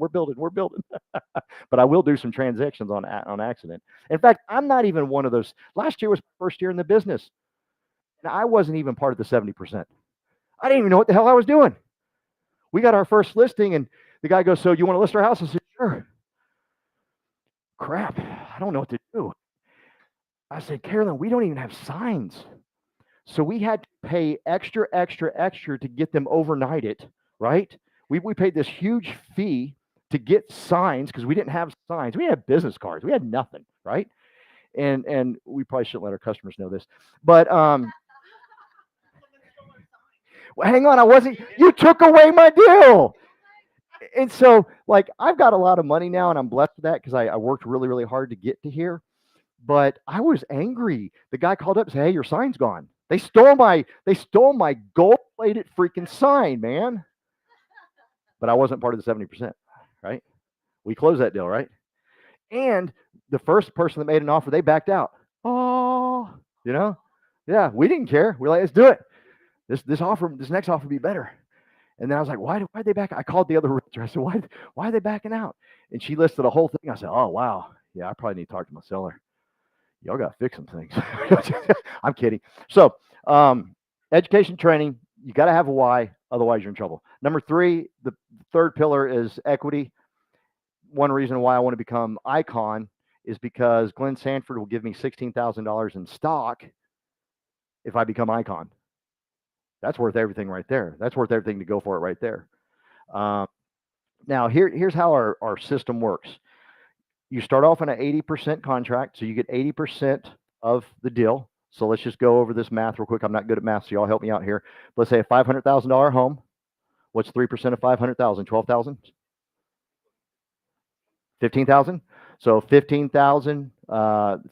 But I will do some transactions on accident. In fact, I'm not even one of those. Last year was my first year in the business. And I wasn't even part of the 70%. I didn't even know what the hell I was doing. We got our first listing and the guy goes, so you want to list our house? I said, sure. Crap. I don't know what to do. I said, Carolyn, we don't even have signs. So we had to pay extra to get them overnighted, right? We paid this huge fee to get signs because we didn't have signs. We didn't have business cards. We had nothing, right? And we probably shouldn't let our customers know this. But well, hang on, I wasn't, you took away my deal. And so, like, I've got a lot of money now, and I'm blessed with that because I worked really, really hard to get to here. But I was angry. The guy called up and said, "Hey, your sign's gone. They stole my gold-plated freaking sign, man." But I wasn't part of the 70%, right? We closed that deal, right? And the first person that made an offer, they backed out. Oh, yeah, we didn't care. We're like, let's do it. This next offer will be better. And then I was like, why'd they back out? I called the other realtor. I said, why are they backing out? And she listed a whole thing. I said, oh, wow. Yeah, I probably need to talk to my seller. Y'all got to fix some things. I'm kidding. So education training, you got to have a why. Otherwise, you're in trouble. Number 3, the third pillar is equity. One reason why I want to become Icon is because Glenn Sanford will give me $16,000 in stock if I become Icon. That's worth everything right there. That's worth everything to go for it right there. Now, here's how our system works. You start off on an 80% contract, so you get 80% of the deal. So let's just go over this math real quick. I'm not good at math, so y'all help me out here. Let's say a $500,000 home. What's 3% of 500,000? 12,000? 15,000? So 15,000, 3%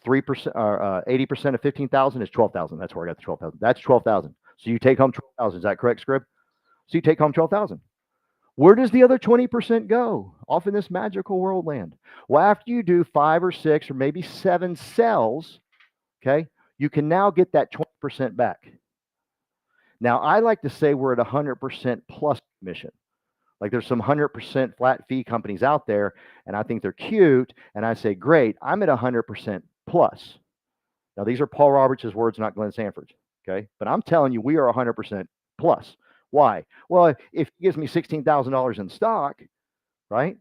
or 80% of 15,000 is 12,000. That's where I got the 12,000. That's 12,000. So you take home 12,000. Is that correct, Scrib? So you take home 12,000. Where does the other 20% go? Off in this magical world land. Well, after you do 5 or 6 or maybe 7 sales, okay, you can now get that 20% back. Now, I like to say we're at 100% plus commission. Like there's some 100% flat fee companies out there, and I think they're cute, and I say, great, I'm at 100% plus. Now, these are Paul Roberts' words, not Glenn Sanford's, okay? But I'm telling you, we are 100% plus. Why? Well, if he gives me $16,000 in stock, right,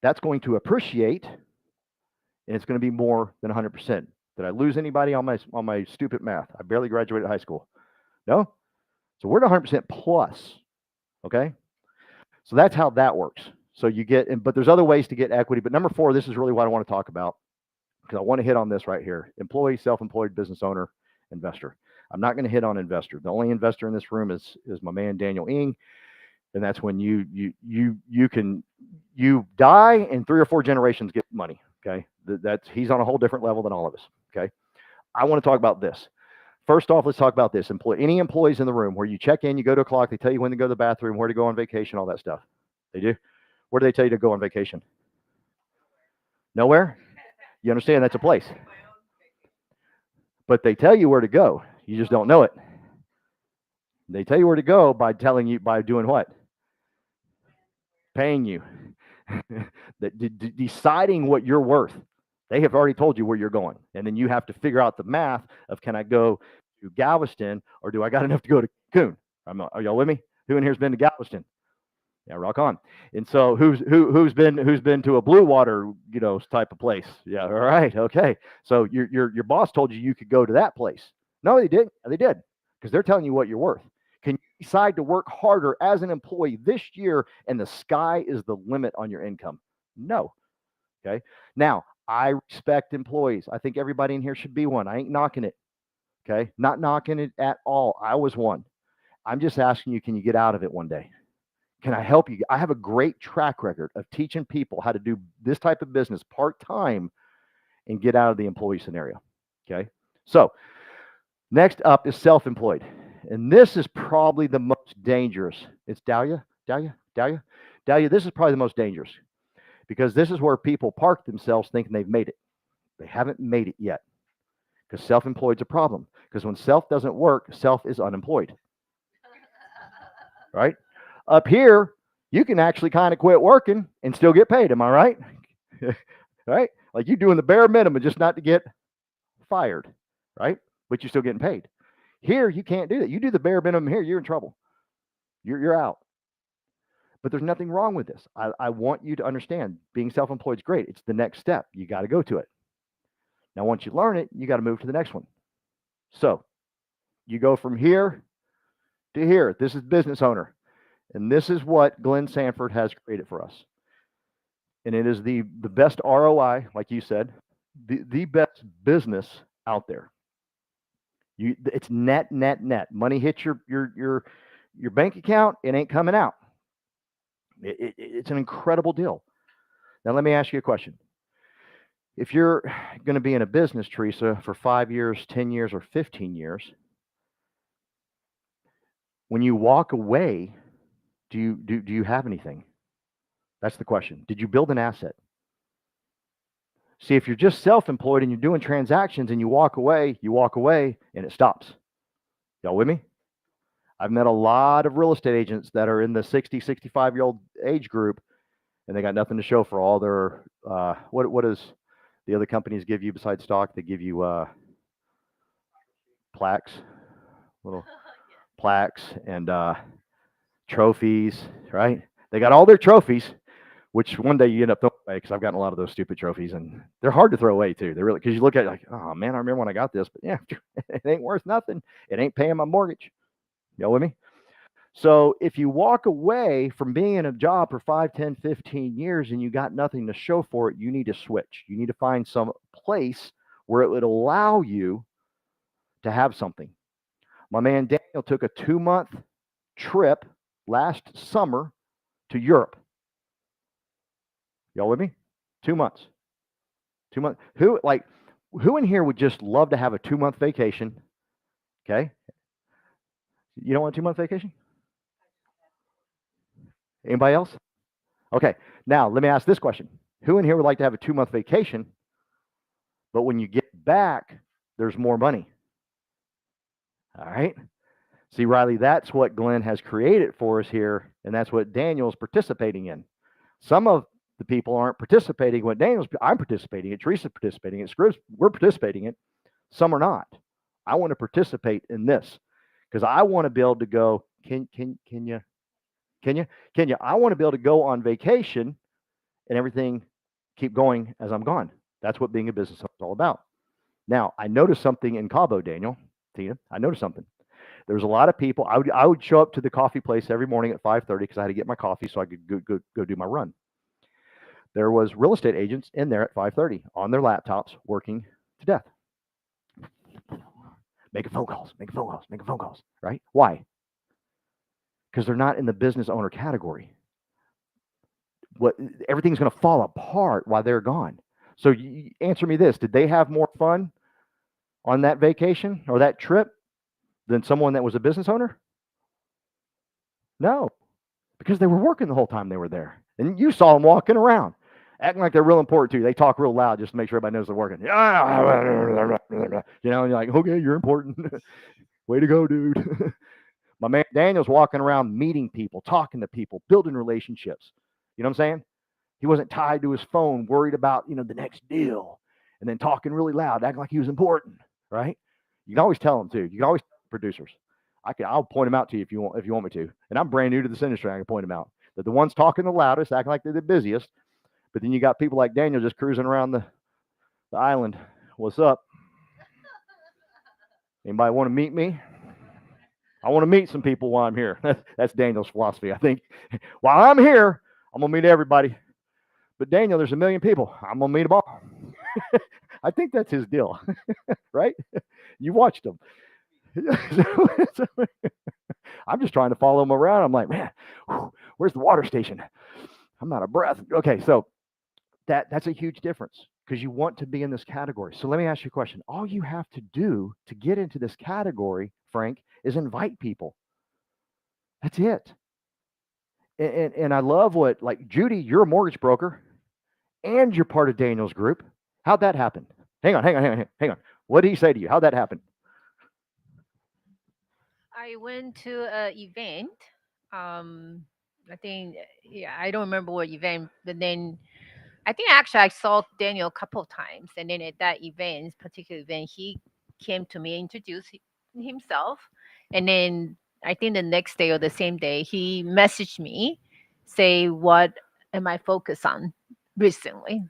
that's going to appreciate, and it's going to be more than 100%. Did I lose anybody on my stupid math? I barely graduated high school. No? So we're at 100% plus, okay? So that's how that works. So you get, but there's other ways to get equity. But number 4, this is really what I want to talk about because I want to hit on this right here. Employee, self-employed, business owner, investor. I'm not going to hit on investor. The only investor in this room is my man Daniel Ng, and that's when you die and 3 or 4 generations get money. Okay, he's on a whole different level than all of us. Okay, I want to talk about this. First off, let's talk about this. Any employees in the room where you check in, you go to a clock, they tell you when to go to the bathroom, where to go on vacation, all that stuff. They do. Where do they tell you to go on vacation? Nowhere. You understand that's a place. But they tell you where to go. You just don't know it. They tell you where to go by doing what? Paying you. Deciding what you're worth. They have already told you where you're going. And then you have to figure out the math of, can I go to Galveston or do I got enough to go to Cancun? Are y'all with me? Who in here's been to Galveston? Yeah, rock on. And so who's been to a blue water, type of place? Yeah, all right, okay. So your boss told you could go to that place. No, they didn't. They did, because they're telling you what you're worth. Can you decide to work harder as an employee this year and the sky is the limit on your income? No. Okay. Now, I respect employees. I think everybody in here should be one. I ain't knocking it. Okay. Not knocking it at all. I was one. I'm just asking you, can you get out of it one day? Can I help you? I have a great track record of teaching people how to do this type of business part-time and get out of the employee scenario. Okay. So next up is self-employed. And this is probably the most dangerous. It's Dahlia. This is probably the most dangerous because this is where people park themselves thinking they've made it. They haven't made it yet because self-employed is a problem. Because when self doesn't work, self is unemployed. Right? Up here, you can actually kind of quit working and still get paid. Am I right? Right? Like you're doing the bare minimum just not to get fired. Right? But you're still getting paid. Here, you can't do that. You do the bare minimum here, you're in trouble. You're out. But there's nothing wrong with this. I want you to understand being self-employed is great. It's the next step. You got to go to it. Now, once you learn it, you got to move to the next one. So you go from here to here. This is business owner. And this is what Glenn Sanford has created for us. And it is the best ROI, like you said, the best business out there. It's net. Money hits your bank account, it ain't coming out. It's an incredible deal. Now, let me ask you a question. If you're going to be in a business, Teresa, for 5 years, 10 years, or 15 years, when you walk away, do you have anything? That's the question. Did you build an asset? See, if you're just self-employed and you're doing transactions and you walk away and it stops. Y'all with me? I've met a lot of real estate agents that are in the 60, 65-year-old age group, and they got nothing to show for all their, what does the other companies give you besides stock? They give you plaques, little plaques and trophies, right? They got all their trophies, which one day you end up throwing away, because I've gotten a lot of those stupid trophies, and they're hard to throw away too. They really, because you look at it like, oh man, I remember when I got this, but yeah, it ain't worth nothing. It ain't paying my mortgage. Y'all with me? So if you walk away from being in a job for 5, 10, 15 years and you got nothing to show for it, you need to switch. You need to find some place where it would allow you to have something. My man Daniel took a 2-month trip last summer to Europe. Y'all with me? 2 months. 2 months. Who in here would just love to have a 2-month vacation? Okay. You don't want a 2-month vacation? Anybody else? Okay. Now, let me ask this question. Who in here would like to have a 2-month vacation, but when you get back, there's more money? All right. See, Riley, that's what Glenn has created for us here, and that's what Daniel's participating in. Some of the people aren't participating in what I'm participating in, Teresa's participating in, Scribs, we're participating in. Some are not. I want to participate in this because I want to be able to go, can you? I want to be able to go on vacation and everything keep going as I'm gone. That's what being a business owner is all about. Now, I noticed something in Cabo, Daniel, Tina. I noticed something. There was a lot of people. I would show up to the coffee place every morning at 5:30 because I had to get my coffee so I could go do my run. There was real estate agents in there at 5:30 on their laptops working to death. Making phone calls, right? Why? Because they're not in the business owner category. Everything's going to fall apart while they're gone. So you answer me this. Did they have more fun on that vacation or that trip than someone that was a business owner? No, because they were working the whole time they were there. And you saw them walking around, acting like they're real important too. They talk real loud just to make sure everybody knows they're working. You know, and you're like, okay, you're important. Way to go, dude. My man Daniel's walking around meeting people, talking to people, building relationships. You know what I'm saying? He wasn't tied to his phone, worried about, the next deal, and then talking really loud, acting like he was important, right? You can always tell them too. You can always tell producers. I'll point them out to you if you want me to. And I'm brand new to this industry. I can point them out. That the ones talking the loudest, acting like they're the busiest. But then you got people like Daniel just cruising around the island. What's up? Anybody want to meet me? I want to meet some people while I'm here. That's Daniel's philosophy, I think. While I'm here, I'm going to meet everybody. But Daniel, there's 1 million people. I'm going to meet them all. I think that's his deal, right? You watched him. I'm just trying to follow him around. I'm like, man, where's the water station? I'm out of breath. Okay, so that's a huge difference because you want to be in this category. So let me ask you a question. All you have to do to get into this category, Frank, is invite people. That's it. And I love like Judy, you're a mortgage broker and you're part of Daniel's group. How'd that happen? Hang on. What did he say to you? How'd that happen? I went to an event. I think, I don't remember what event, but then I think actually I saw Daniel a couple of times. And then at that event, particular event, he came to me, introduced himself. And then I think the next day or the same day, he messaged me, say, what am I focused on recently?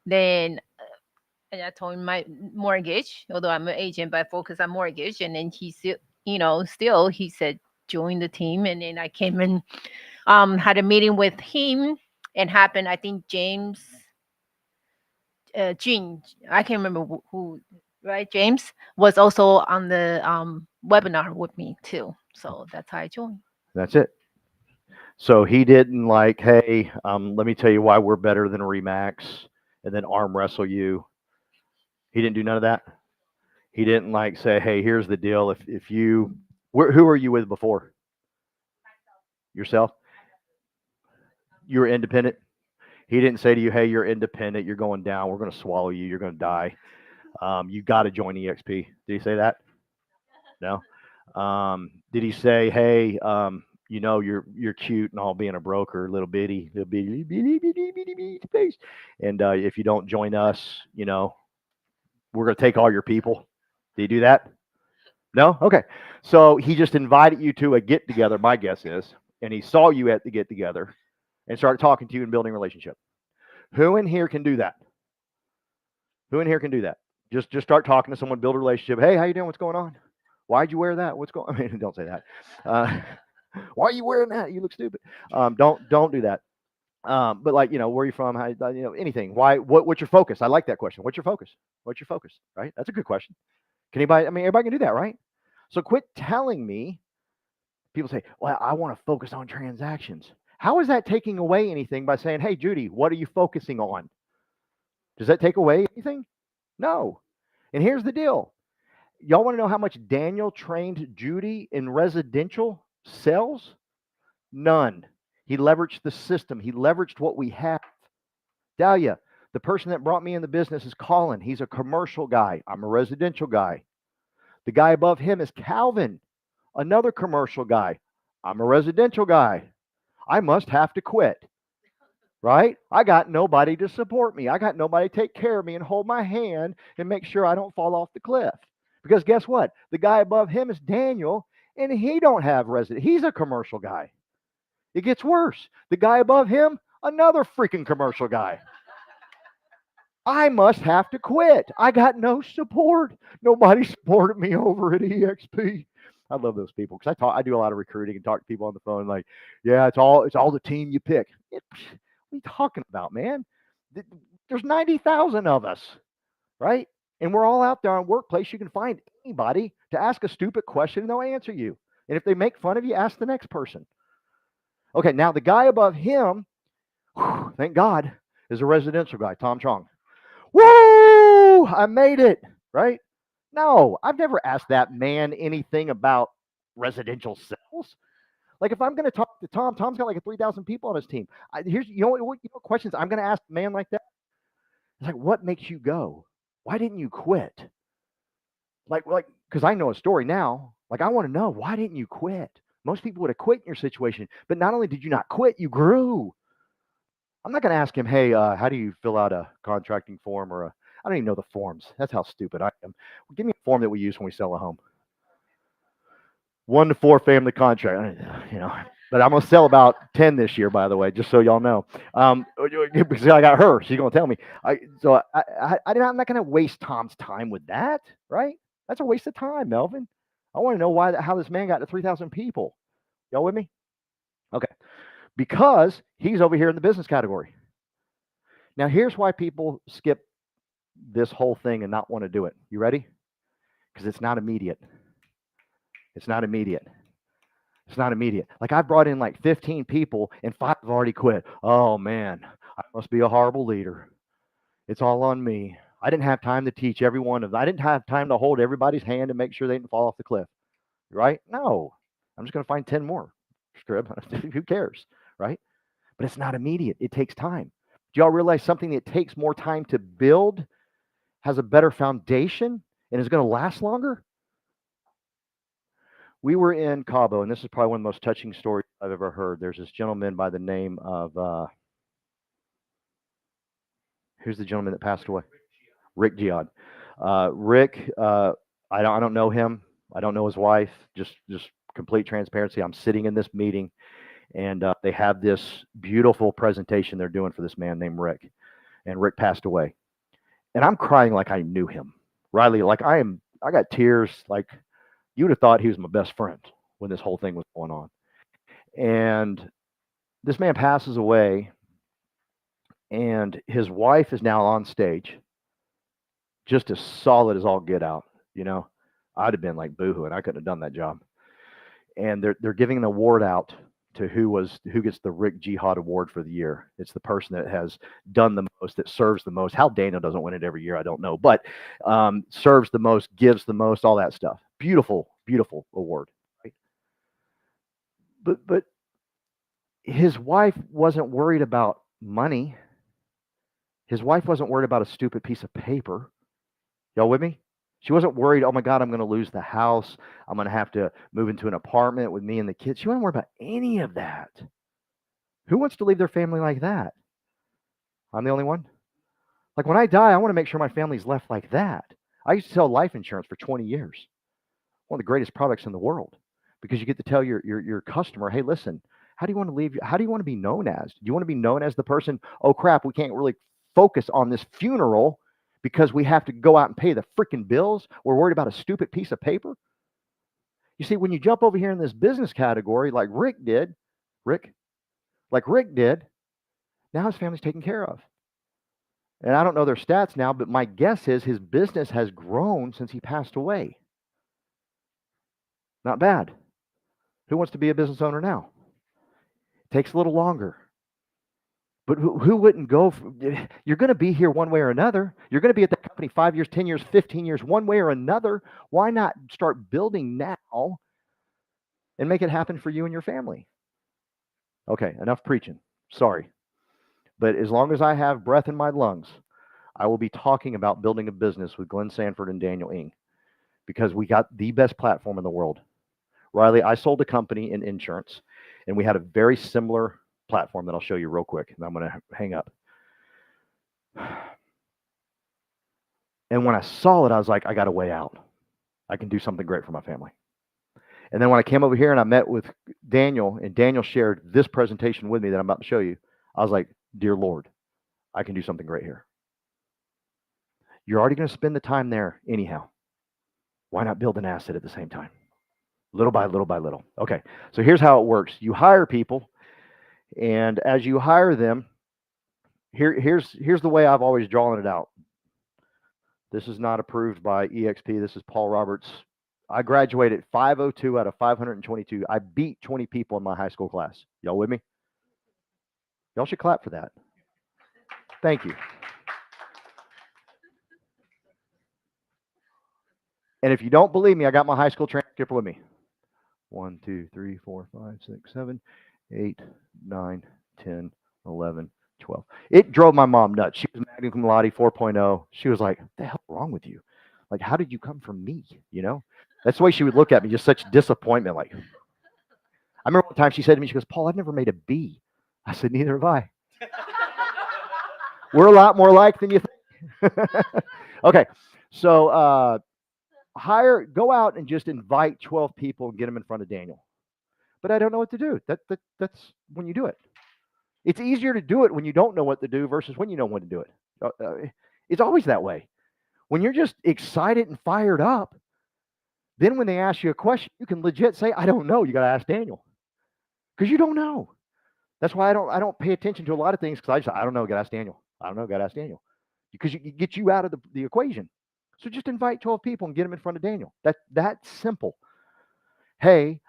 Then and I told him my mortgage, although I'm an agent, but I focus on mortgage. And then he still, still he said join the team, and then I came and had a meeting with him, and happened. I think James, Gene, I can't remember who, right? James was also on the webinar with me too, so that's how I joined. That's it. So he didn't like, hey, let me tell you why we're better than Remax, and then arm wrestle you. He didn't do none of that. He didn't like say, hey, here's the deal. If you, who are you with before? Yourself? You were independent. He didn't say to you, hey, you're independent. You're going down. We're going to swallow you. You're going to die. You got to join EXP. Did he say that? No. Did he say, hey, you're cute and all being a broker, little bitty face. And if you don't join us, we're going to take all your people. Did he do that? No? Okay. So he just invited you to a get together, my guess is, and he saw you at the get together and started talking to you and building a relationship. Who in here can do that? Who in here can do that? Just start talking to someone, build a relationship. Hey, how you doing? What's going on? Why'd you wear that? What's going on? I mean, don't say that. Why are you wearing that? You look stupid. Don't do that. But like, where are you from? How, anything. Why? What's your focus? I like that question. What's your focus? What's your focus? Right? That's a good question. Can anybody? I mean, everybody can do that, right? So quit telling me. People say, well, I want to focus on transactions. How is that taking away anything by saying, hey, Judy, what are you focusing on? Does that take away anything? No. And here's the deal. Y'all want to know how much Daniel trained Judy in residential sales? None. He leveraged the system. He leveraged what we have. Dahlia, the person that brought me in the business is Colin. He's a commercial guy. I'm a residential guy. The guy above him is Calvin, another commercial guy. I'm a residential guy. I must have to quit, right? I got nobody to support me. I got nobody to take care of me and hold my hand and make sure I don't fall off the cliff. Because guess what? The guy above him is Daniel, and he don't have resident. He's a commercial guy. It gets worse. The guy above him, another freaking commercial guy. I must have to quit. I got no support. Nobody supported me over at EXP. I love those people because I do a lot of recruiting and talk to people on the phone. Like, yeah, it's all the team you pick. What are you talking about, man? There's 90,000 of us, right? And we're all out there on workplace. You can find anybody to ask a stupid question and they'll answer you. And if they make fun of you, ask the next person. Okay, now the guy above him, thank God, is a residential guy, Tom Chong. Woo! I made it, right? No, I've never asked that man anything about residential sales. Like if I'm going to talk to Tom, Tom's got like 3,000 people on his team. Here's what questions I'm going to ask a man like that. It's like, what makes you go? Why didn't you quit? Like, because I know a story now. Like, I want to know, why didn't you quit? Most people would have quit in your situation, but not only did you not quit, you grew. I'm not going to ask him, hey, how do you fill out a contracting form or I don't even know the forms. That's how stupid I am. Give me a form that we use when we sell a home. 1 to 4 family contract, but I'm going to sell about 10 this year, by the way, just so y'all know. Because I got her. She's going to tell me. I'm not going to waste Tom's time with that, right? That's a waste of time, Melvin. I want to know how this man got to 3,000 people. Y'all with me? Okay. Because he's over here in the business category. Now, here's why people skip this whole thing and not want to do it. You ready? Because it's not immediate. It's not immediate. It's not immediate. Like I brought in like 15 people and 5 have already quit. Oh man, I must be a horrible leader. It's all on me. I didn't have time to teach every one of them. I didn't have time to hold everybody's hand and make sure they didn't fall off the cliff. Right? No. I'm just going to find 10 more. Who cares? Right? But it's not immediate. It takes time. Do y'all realize something that takes more time to build has a better foundation and is going to last longer? We were in Cabo, and this is probably one of the most touching stories I've ever heard. There's this gentleman by the name of, who's the gentleman that passed away? Rick Gion. Rick, I don't know him. I don't know his wife. Just complete transparency. I'm sitting in this meeting, and they have this beautiful presentation they're doing for this man named Rick. And Rick passed away. And I'm crying like I knew him. Riley, like I got tears. Like you would have thought he was my best friend when this whole thing was going on. And this man passes away, and his wife is now on stage, just as solid as all get out. You know, I'd have been like boohooing. I couldn't have done that job. And they're giving an award out to who gets the Rick Jihad Award for the year. It's the person that has done the most, that serves the most. How Daniel doesn't win it every year, I don't know, but serves the most, gives the most, all that stuff. Beautiful, beautiful award. Right? But his wife wasn't worried about money. His wife wasn't worried about a stupid piece of paper. Y'all with me? She wasn't worried, oh my God, I'm going to lose the house. I'm going to have to move into an apartment with me and the kids. She wasn't worried about any of that. Who wants to leave their family like that? I'm the only one. Like when I die, I want to make sure my family's left like that. I used to sell life insurance for 20 years. One of the greatest products in the world, because you get to tell your customer, hey, listen, how do you want to leave? How do you want to be known as? Do you want to be known as the person, oh crap, we can't really focus on this funeral because we have to go out and pay the freaking bills? We're worried about a stupid piece of paper. You see, when you jump over here in this business category, like Rick did, now his family's taken care of. And I don't know their stats now, but my guess is his business has grown since he passed away. Not bad. Who wants to be a business owner now? It takes a little longer. But who wouldn't go? You're going to be here one way or another. You're going to be at the company 5 years, 10 years, 15 years, one way or another. Why not start building now and make it happen for you and your family? Okay, enough preaching. Sorry. But as long as I have breath in my lungs, I will be talking about building a business with Glenn Sanford and Daniel Ng, because we got the best platform in the world. Riley, I sold a company in insurance, and we had a very similar platform that I'll show you real quick, and I'm going to hang up. And when I saw it, I was like, I got a way out. I can do something great for my family. And then when I came over here and I met with Daniel, and Daniel shared this presentation with me that I'm about to show you, I was like, dear Lord, I can do something great here. You're already going to spend the time there anyhow. Why not build an asset at the same time? Little by little by little. Okay, so here's how it works. You hire people, and as you hire them, here's the way I've always drawn it out. This is not approved by EXP. This is Paul Roberts. I graduated 502 out of 522. I beat 20 people in my high school class. Y'all with me? Y'all should clap for that. Thank you. And if you don't believe me, I got my high school transcript with me. 1, 2, 3, 4, 5, 6, 7, 8, 9, 10, 11, 12. It drove my mom nuts. She was magna cum laude 4.0. She was like, what the hell is wrong with you? Like, how did you come from me? You know? That's the way she would look at me, just such disappointment. Like, I remember one time she said to me, she goes, Paul, I've never made a B. I said, neither have I. We're a lot more alike than you think. Okay, so go out and just invite 12 people and get them in front of Daniel. But I don't know what to do. That's when you do it. It's easier to do it when you don't know what to do versus when you know when to do it. It's always that way. When you're just excited and fired up, then when they ask you a question, you can legit say, I don't know. You got to ask Daniel. Because you don't know. That's why I don't pay attention to a lot of things, because I don't know, got to ask Daniel. I don't know, got to ask Daniel. Because you get you out of the equation. So just invite 12 people and get them in front of Daniel. That's simple. Hey,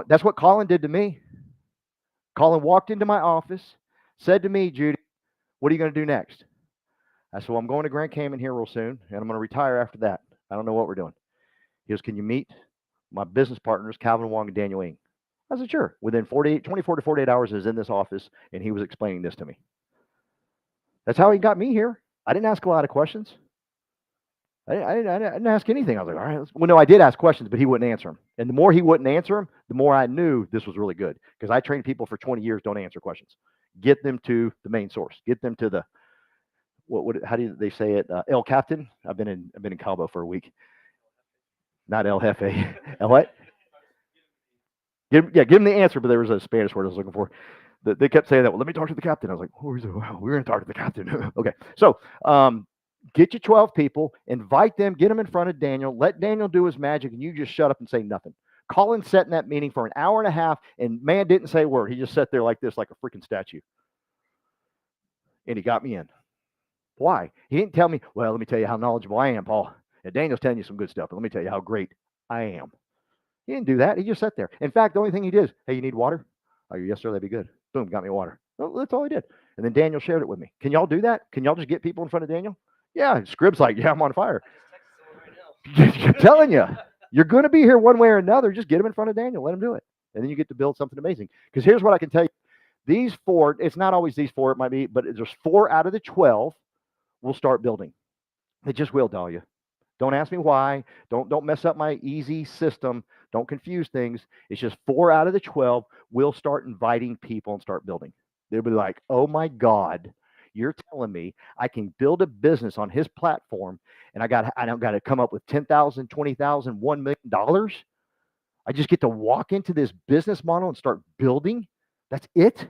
that's what Colin did to me. Colin walked into my office, said to me, Judy, what are you going to do next? I said, well, I'm going to Grand Cayman here real soon, and I'm going to retire after that. I don't know what we're doing. He goes, can you meet my business partners, Calvin Wong and Daniel Ng? I said, sure. Within 24 to 48 hours, I was in this office, and he was explaining this to me. That's how he got me here. I didn't ask a lot of questions. I didn't ask anything. I was like, all right. Well, no, I did ask questions, but he wouldn't answer them. And the more he wouldn't answer them, the more I knew this was really good. Because I trained people for 20 years, don't answer questions. Get them to the main source. Get them to the, how do they say it? El Captain. I've been in Cabo for a week. Not El Jefe. El what? Give him the answer, but there was a Spanish word I was looking for. They kept saying that. Well, let me talk to the captain. I was like, we're going to talk to the captain. Okay. So Get you 12 people, invite them, get them in front of Daniel, let Daniel do his magic, and you just shut up and say nothing. Colin sat in that meeting for an hour and a half, and man didn't say a word. He just sat there like this, like a freaking statue. And he got me in. Why? He didn't tell me, well, let me tell you how knowledgeable I am, Paul. And Daniel's telling you some good stuff, but let me tell you how great I am. He didn't do that. He just sat there. In fact, the only thing he did is, hey, you need water? Oh, yes, sir, that'd be good. Boom, got me water. Well, that's all he did. And then Daniel shared it with me. Can y'all do that? Can y'all just get people in front of Daniel? Yeah, Scrib's like, yeah, I'm on fire. I'm telling you, you're going to be here one way or another. Just get him in front of Daniel. Let him do it. And then you get to build something amazing. Because here's what I can tell you. These 4, it's not always these 4, it might be, but there's 4 out of the 12 will start building. It just will, Dahlia. Don't ask me why. Don't mess up my easy system. Don't confuse things. It's just 4 out of the 12 will start inviting people and start building. They'll be like, oh my God, you're telling me I can build a business on his platform and I don't got to come up with $10,000, $20,000, $1 million. I just get to walk into this business model and start building. That's it.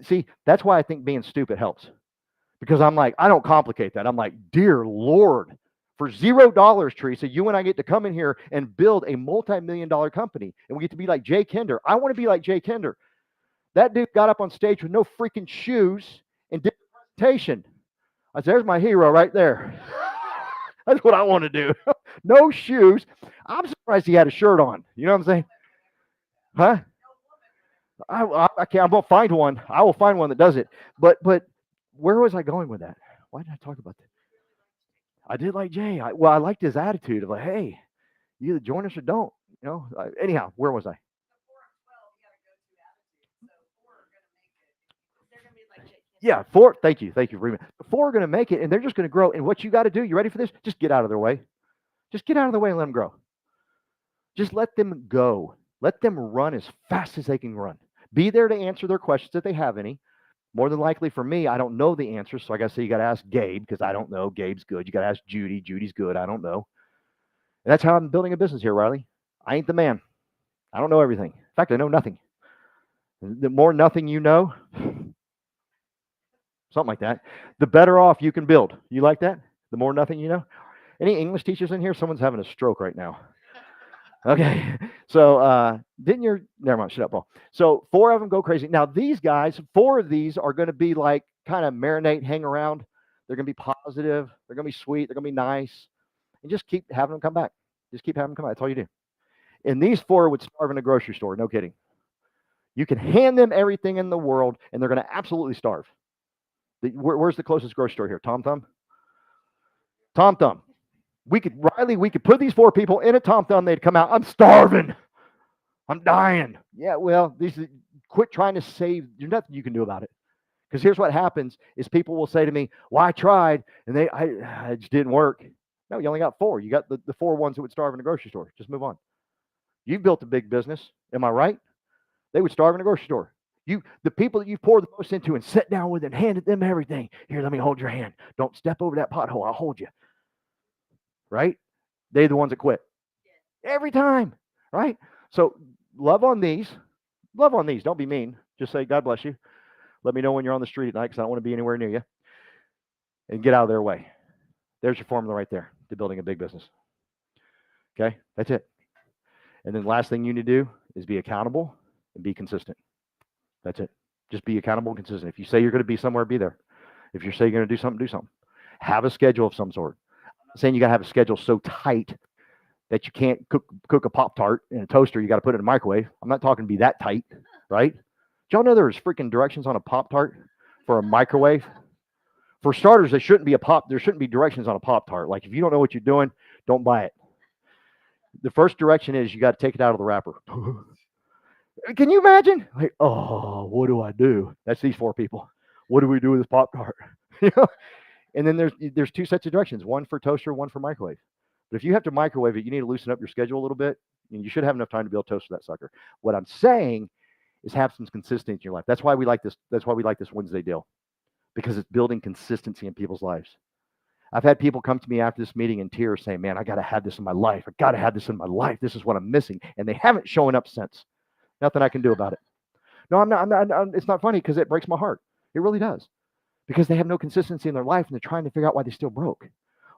See, that's why I think being stupid helps. Because I'm like, I don't complicate that. I'm like, dear Lord, for $0, Teresa, you and I get to come in here and build a multi-million-dollar company. And we get to be like Jay Kinder. I want to be like Jay Kinder. That dude got up on stage with no freaking shoes and did a presentation. I said, there's my hero right there. That's what I want to do. No shoes. I'm surprised he had a shirt on. You know what I'm saying? Huh? I can't. I'm gonna find one. I will find one that does it. But where was I going with that? Why did I talk about that? I did like Jay. I liked his attitude of like, hey, you either join us or don't. You know. Anyhow, where was I? Yeah, 4. Thank you, Reba. 4 are going to make it, and they're just going to grow. And what you got to do? You ready for this? Just get out of their way. Just get out of the way and let them grow. Just let them go. Let them run as fast as they can run. Be there to answer their questions if they have any. More than likely for me, I don't know the answers, so I got to say you got to ask Gabe because I don't know. Gabe's good. You got to ask Judy. Judy's good. I don't know. And that's how I'm building a business here, Riley. I ain't the man. I don't know everything. In fact, I know nothing. The more nothing you know, something like that, the better off you can build. You like that? The more nothing you know? Any English teachers in here? Someone's having a stroke right now. Okay, so never mind, shut up, Paul. So 4 of them go crazy. Now these guys, 4 of these are going to be like kind of marinate, hang around. They're going to be positive. They're going to be sweet. They're going to be nice. And just keep having them come back. Just keep having them come back. That's all you do. And these 4 would starve in a grocery store. No kidding. You can hand them everything in the world, and they're going to absolutely starve. Where's the closest grocery store here? Tom Thumb? Tom Thumb. We could put these 4 people in a Tom Thumb. They'd come out. I'm starving. I'm dying. Yeah, well, quit trying to save. There's nothing you can do about it. Because here's what happens is people will say to me, well, I tried, and it just didn't work. No, you only got 4. You got the 4 ones that would starve in a grocery store. Just move on. You built a big business. Am I right? They would starve in a grocery store. The people that you poured the most into and sat down with and handed them everything. Here, let me hold your hand. Don't step over that pothole. I'll hold you. Right? They're the ones that quit. Every time. Right? So love on these. Love on these. Don't be mean. Just say, God bless you. Let me know when you're on the street at night because I don't want to be anywhere near you. And get out of their way. There's your formula right there to building a big business. Okay? That's it. And then the last thing you need to do is be accountable and be consistent. That's it. Just be accountable and consistent. If you say you're going to be somewhere, be there. If you say you're going to do something, do something. Have a schedule of some sort. I'm not saying you got to have a schedule so tight that you can't cook a Pop-Tart in a toaster. You got to put it in a microwave. I'm not talking to be that tight, right? Did y'all know there's freaking directions on a Pop-Tart for a microwave? For starters, there shouldn't be directions on a Pop-Tart. Like if you don't know what you're doing, don't buy it. The first direction is you got to take it out of the wrapper. Can you imagine? Like, oh, what do I do? That's these 4 people. What do we do with this Pop-Tart? You know? And then there's 2 sets of directions, one for toaster, one for microwave. But if you have to microwave it, you need to loosen up your schedule a little bit, and you should have enough time to be able to toast that sucker. What I'm saying is have some consistency in your life. That's why we like this. That's why we like this Wednesday deal, because it's building consistency in people's lives. I've had people come to me after this meeting in tears saying, man, I got to have this in my life. I got to have this in my life. This is what I'm missing. And they haven't shown up since. Nothing I can do about it. No, I'm not. It's not funny because it breaks my heart. It really does. because they have no consistency in their life and they're trying to figure out why they still broke.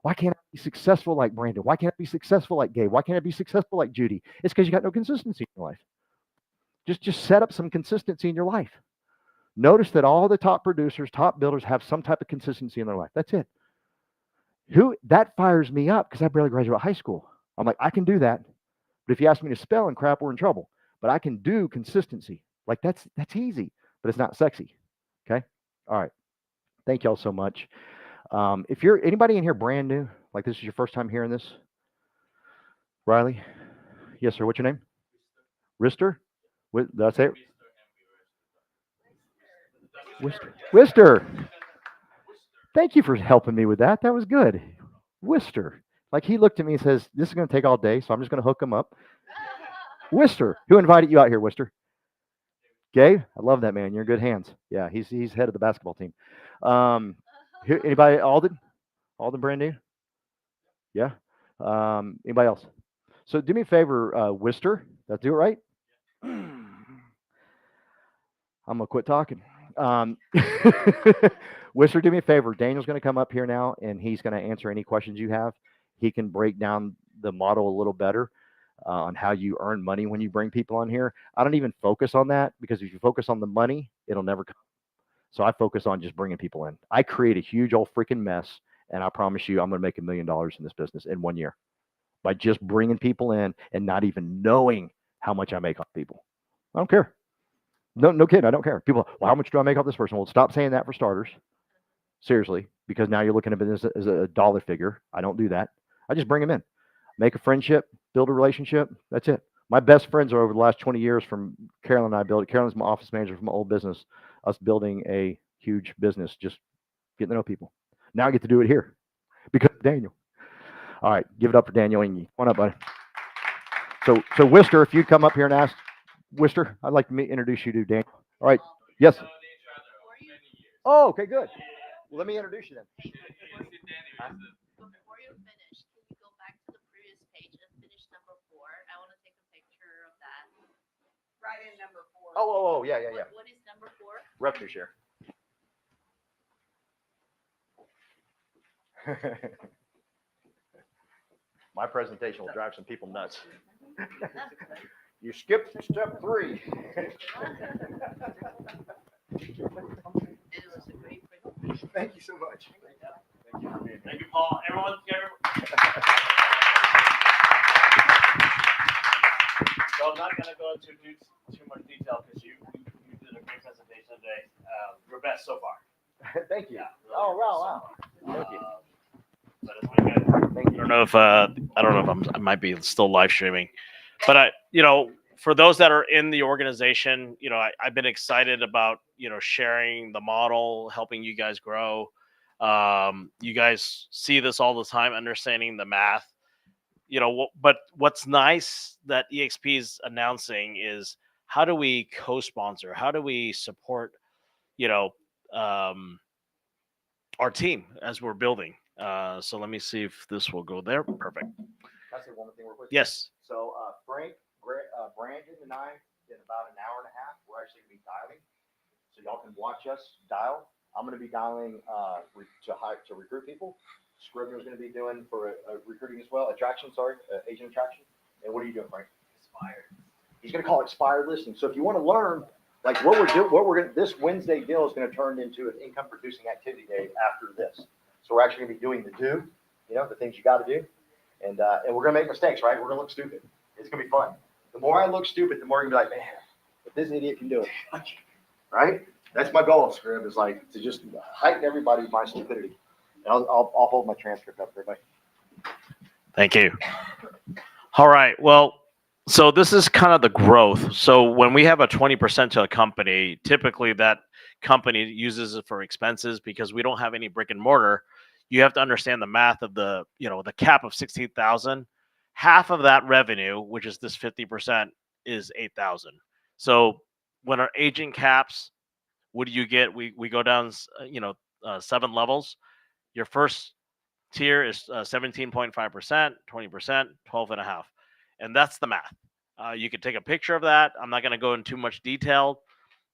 Why can't I be successful like Brandon? Why can't I be successful like Gabe? Why can't I be successful like Judy? It's because you got no consistency in your life. Just set up some consistency in your life. Notice that all the top producers, top builders have some type of consistency in their life. That's it. That fires me up because I barely graduated high school. I'm like, I can do that. But if you ask me to spell and crap, we're in trouble. But I can do consistency. Like that's easy, but it's not sexy. Okay. All right. Thank y'all so much. If you're anybody in here brand new, like this is your first time hearing this, Riley? Yes, sir. What's your name? Rister? Did I say it? Wister. Thank you for helping me with that. That was good. Wister. Like he looked at me and says, this is going to take all day, so I'm just going to hook him up. Wister. Who invited you out here, Wister? Gabe? I love that man. You're in good hands. Yeah, he's head of the basketball team. Anybody? Alden? Alden brand new? Yeah. Anybody else? So do me a favor, Wister. Did I do it right? I'm gonna quit talking. Wister, do me a favor. Daniel's gonna come up here now, and he's gonna answer any questions you have. He can break down the model a little better on how you earn money when you bring people on here. I don't even focus on that because if you focus on the money, it'll never come. So I focus on just bringing people in. I create a huge old freaking mess, and I promise you, I'm gonna make $1 million in this business in 1 year by just bringing people in and not even knowing how much I make off people. I don't care. No kidding. I don't care. People, well, how much do I make off this person? Well, stop saying that for starters. Seriously, because now you're looking at it as a dollar figure. I don't do that. I just bring them in, make a friendship, build a relationship. That's it. My best friends are over the last 20 years from Carolyn and I built it. Carolyn's my office manager from my old business, us building a huge business, just getting to know people. Now I get to do it here because of Daniel. All right, give it up for Daniel Ingy. Come on up, buddy. So Wister, if you come up here and ask, Wister, I'd like to introduce you to Daniel. All right. Yes. Oh, okay, good. Well, let me introduce you then. Before you finish, can you go back to the previous page and finish number 4? I want to take a picture of that. Right in number 4. Oh, yeah. What is number 4? Revenue share. My presentation will drive some people nuts. You skipped step 3. It was a great presentation. Thank you so much. Thank you for being here. Thank you, Paul. Everyone. So I'm not going to go into too much detail because you did a great presentation today. Your best so far. Thank you. Yeah, really Oh, your wow. best so Thank you. far. But it's been good. Thank I you. don't know if I might be still live streaming, but for those that are in the organization, I've been excited about sharing the model, helping you guys grow. You guys see this all the time, understanding the math. But what's nice that EXP is announcing is how do we co-sponsor? How do we support our team as we're building? So let me see if this will go there. Perfect. Can I say one more thing real quick? Yes. So Frank, Brandon, and I, in about an hour and a half, we're actually going to be dialing. So y'all can watch us dial. I'm going to be dialing to recruit people. Scribner's going to be doing for recruiting as well. Agent attraction. And what are you doing, Frank? Expired. He's going to call it expired listing. So if you want to learn, like what we're going to, this Wednesday deal is going to turn into an income producing activity day after this. So we're actually going to be doing the things you got to do. And we're going to make mistakes, right? We're going to look stupid. It's going to be fun. The more I look stupid, the more you're going to be like, man, if this idiot can do it, right? That's my goal, Scrib, is like to just heighten everybody my stupidity. And I'll hold my transcript up for everybody. Thank you. All right. Well, so this is kind of the growth. So when we have a 20% to a company, typically that company uses it for expenses because we don't have any brick and mortar. You have to understand the math of the cap of 16,000. Half of that revenue, which is this 50%, is 8,000. So when our agent caps, what do you get? We go down, 7 levels. Your first tier is 17.5%, 20%, 12.5%. And that's the math. You can take a picture of that. I'm not going to go into too much detail,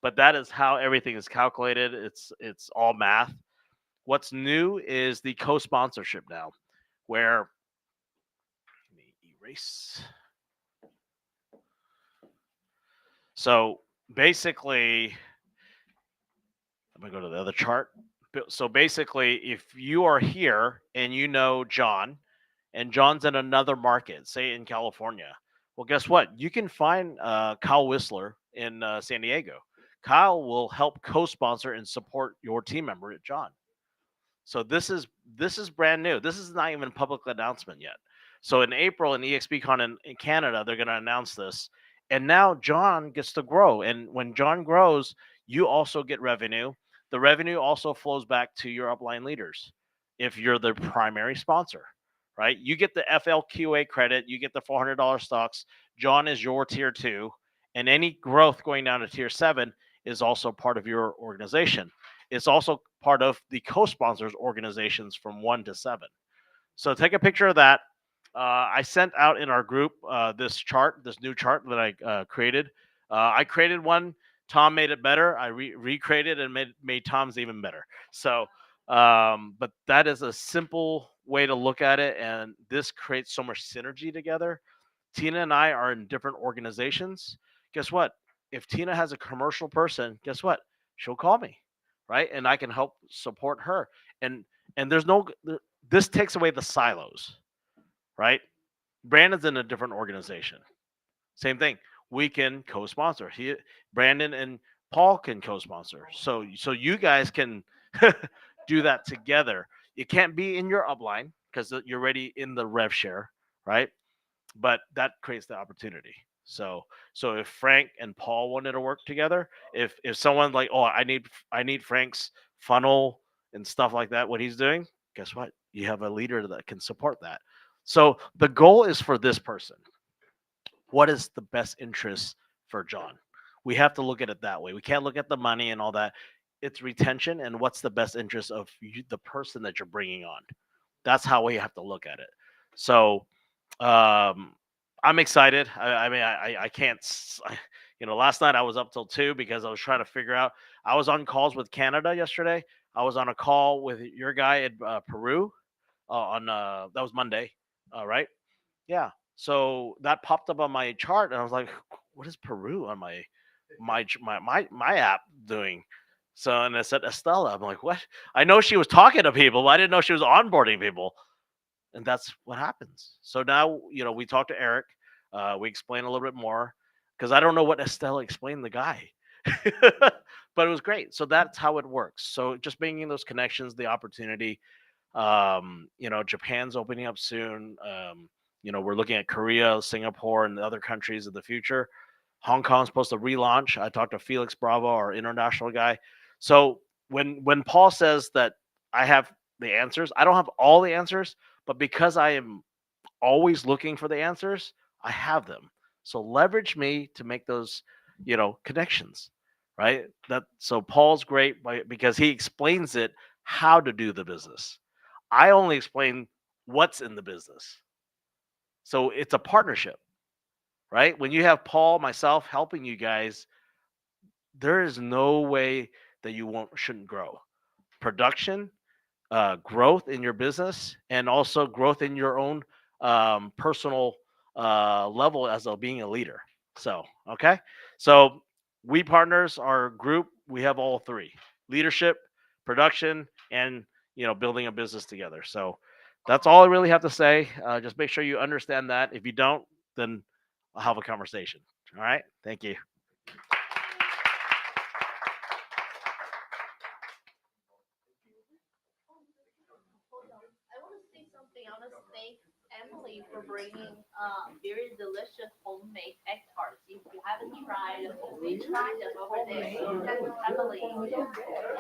but that is how everything is calculated. It's all math. What's new is the co-sponsorship now, where let me erase. So basically, I'm gonna go to the other chart. So basically, if you are here and you know John, and John's in another market, say in California, well, guess what? You can find Kyle Whistler in San Diego. Kyle will help co-sponsor and support your team member at John. So this is brand new. This is not even a public announcement yet. So in April in EXPCon in Canada, they're going to announce this. And now John gets to grow. And when John grows, you also get revenue. The revenue also flows back to your upline leaders if you're the primary sponsor, right? You get the FLQA credit, you get the $400 stocks. John is your tier 2, and any growth going down to tier 7 is also part of your organization. It's also part of the co-sponsors organizations from 1 to 7. So take a picture of that. I sent out in our group this new chart that I created. I created one. Tom made it better. I recreated and made Tom's even better. So, but that is a simple way to look at it, and this creates so much synergy together. Tina and I are in different organizations. Guess what? If Tina has a commercial person, guess what? She'll call me, right? And I can help support her. And this takes away the silos, right? Brandon's in a different organization. Same thing. We can co-sponsor. Brandon and Paul can co-sponsor. So you guys can do that together. It can't be in your upline because you're already in the rev share, right? But that creates the opportunity. So if Frank and Paul wanted to work together, if someone like, oh, I need Frank's funnel and stuff like that, what he's doing, guess what? You have a leader that can support that. So the goal is for this person. What is the best interest for John? We have to look at it that way. We can't look at the money and all that. It's retention and what's the best interest of the person that you're bringing on. That's how we have to look at it. So I'm excited. I can't, last night I was up till 2 because I was trying to figure out, I was on calls with Canada yesterday. I was on a call with your guy at Peru that was Monday. Right. Yeah. So that popped up on my chart and I was like, what is Peru on my app doing? So, and I said, Estella, I'm like, what? I know she was talking to people, but I didn't know she was onboarding people. And that's what happens. So now, we talked to Eric. We explained a little bit more because I don't know what Estella explained the guy, but it was great. So that's how it works. So just making those connections, the opportunity. Japan's opening up soon. We're looking at Korea, Singapore, and the other countries in the future. Hong Kong's supposed to relaunch. I talked to Felix Bravo, our international guy. So when Paul says that I have the answers, I don't have all the answers, but because I am always looking for the answers, I have them. So leverage me to make those, connections, right? So Paul's great because he explains it how to do the business. I only explain what's in the business. So it's a partnership, right? When you have Paul, myself helping you guys, there is no way that you shouldn't grow. Production, growth in your business, and also growth in your own personal level as being a leader. So, okay. So we partners, our group, we have all 3: leadership, production, and building a business together. So that's all I really have to say. Just make sure you understand that. If you don't, then I'll have a conversation. All right. Thank you. I want to say something. I want to thank Emily for bringing very delicious homemade egg tarts. If you haven't tried them, please try them over there. Emily.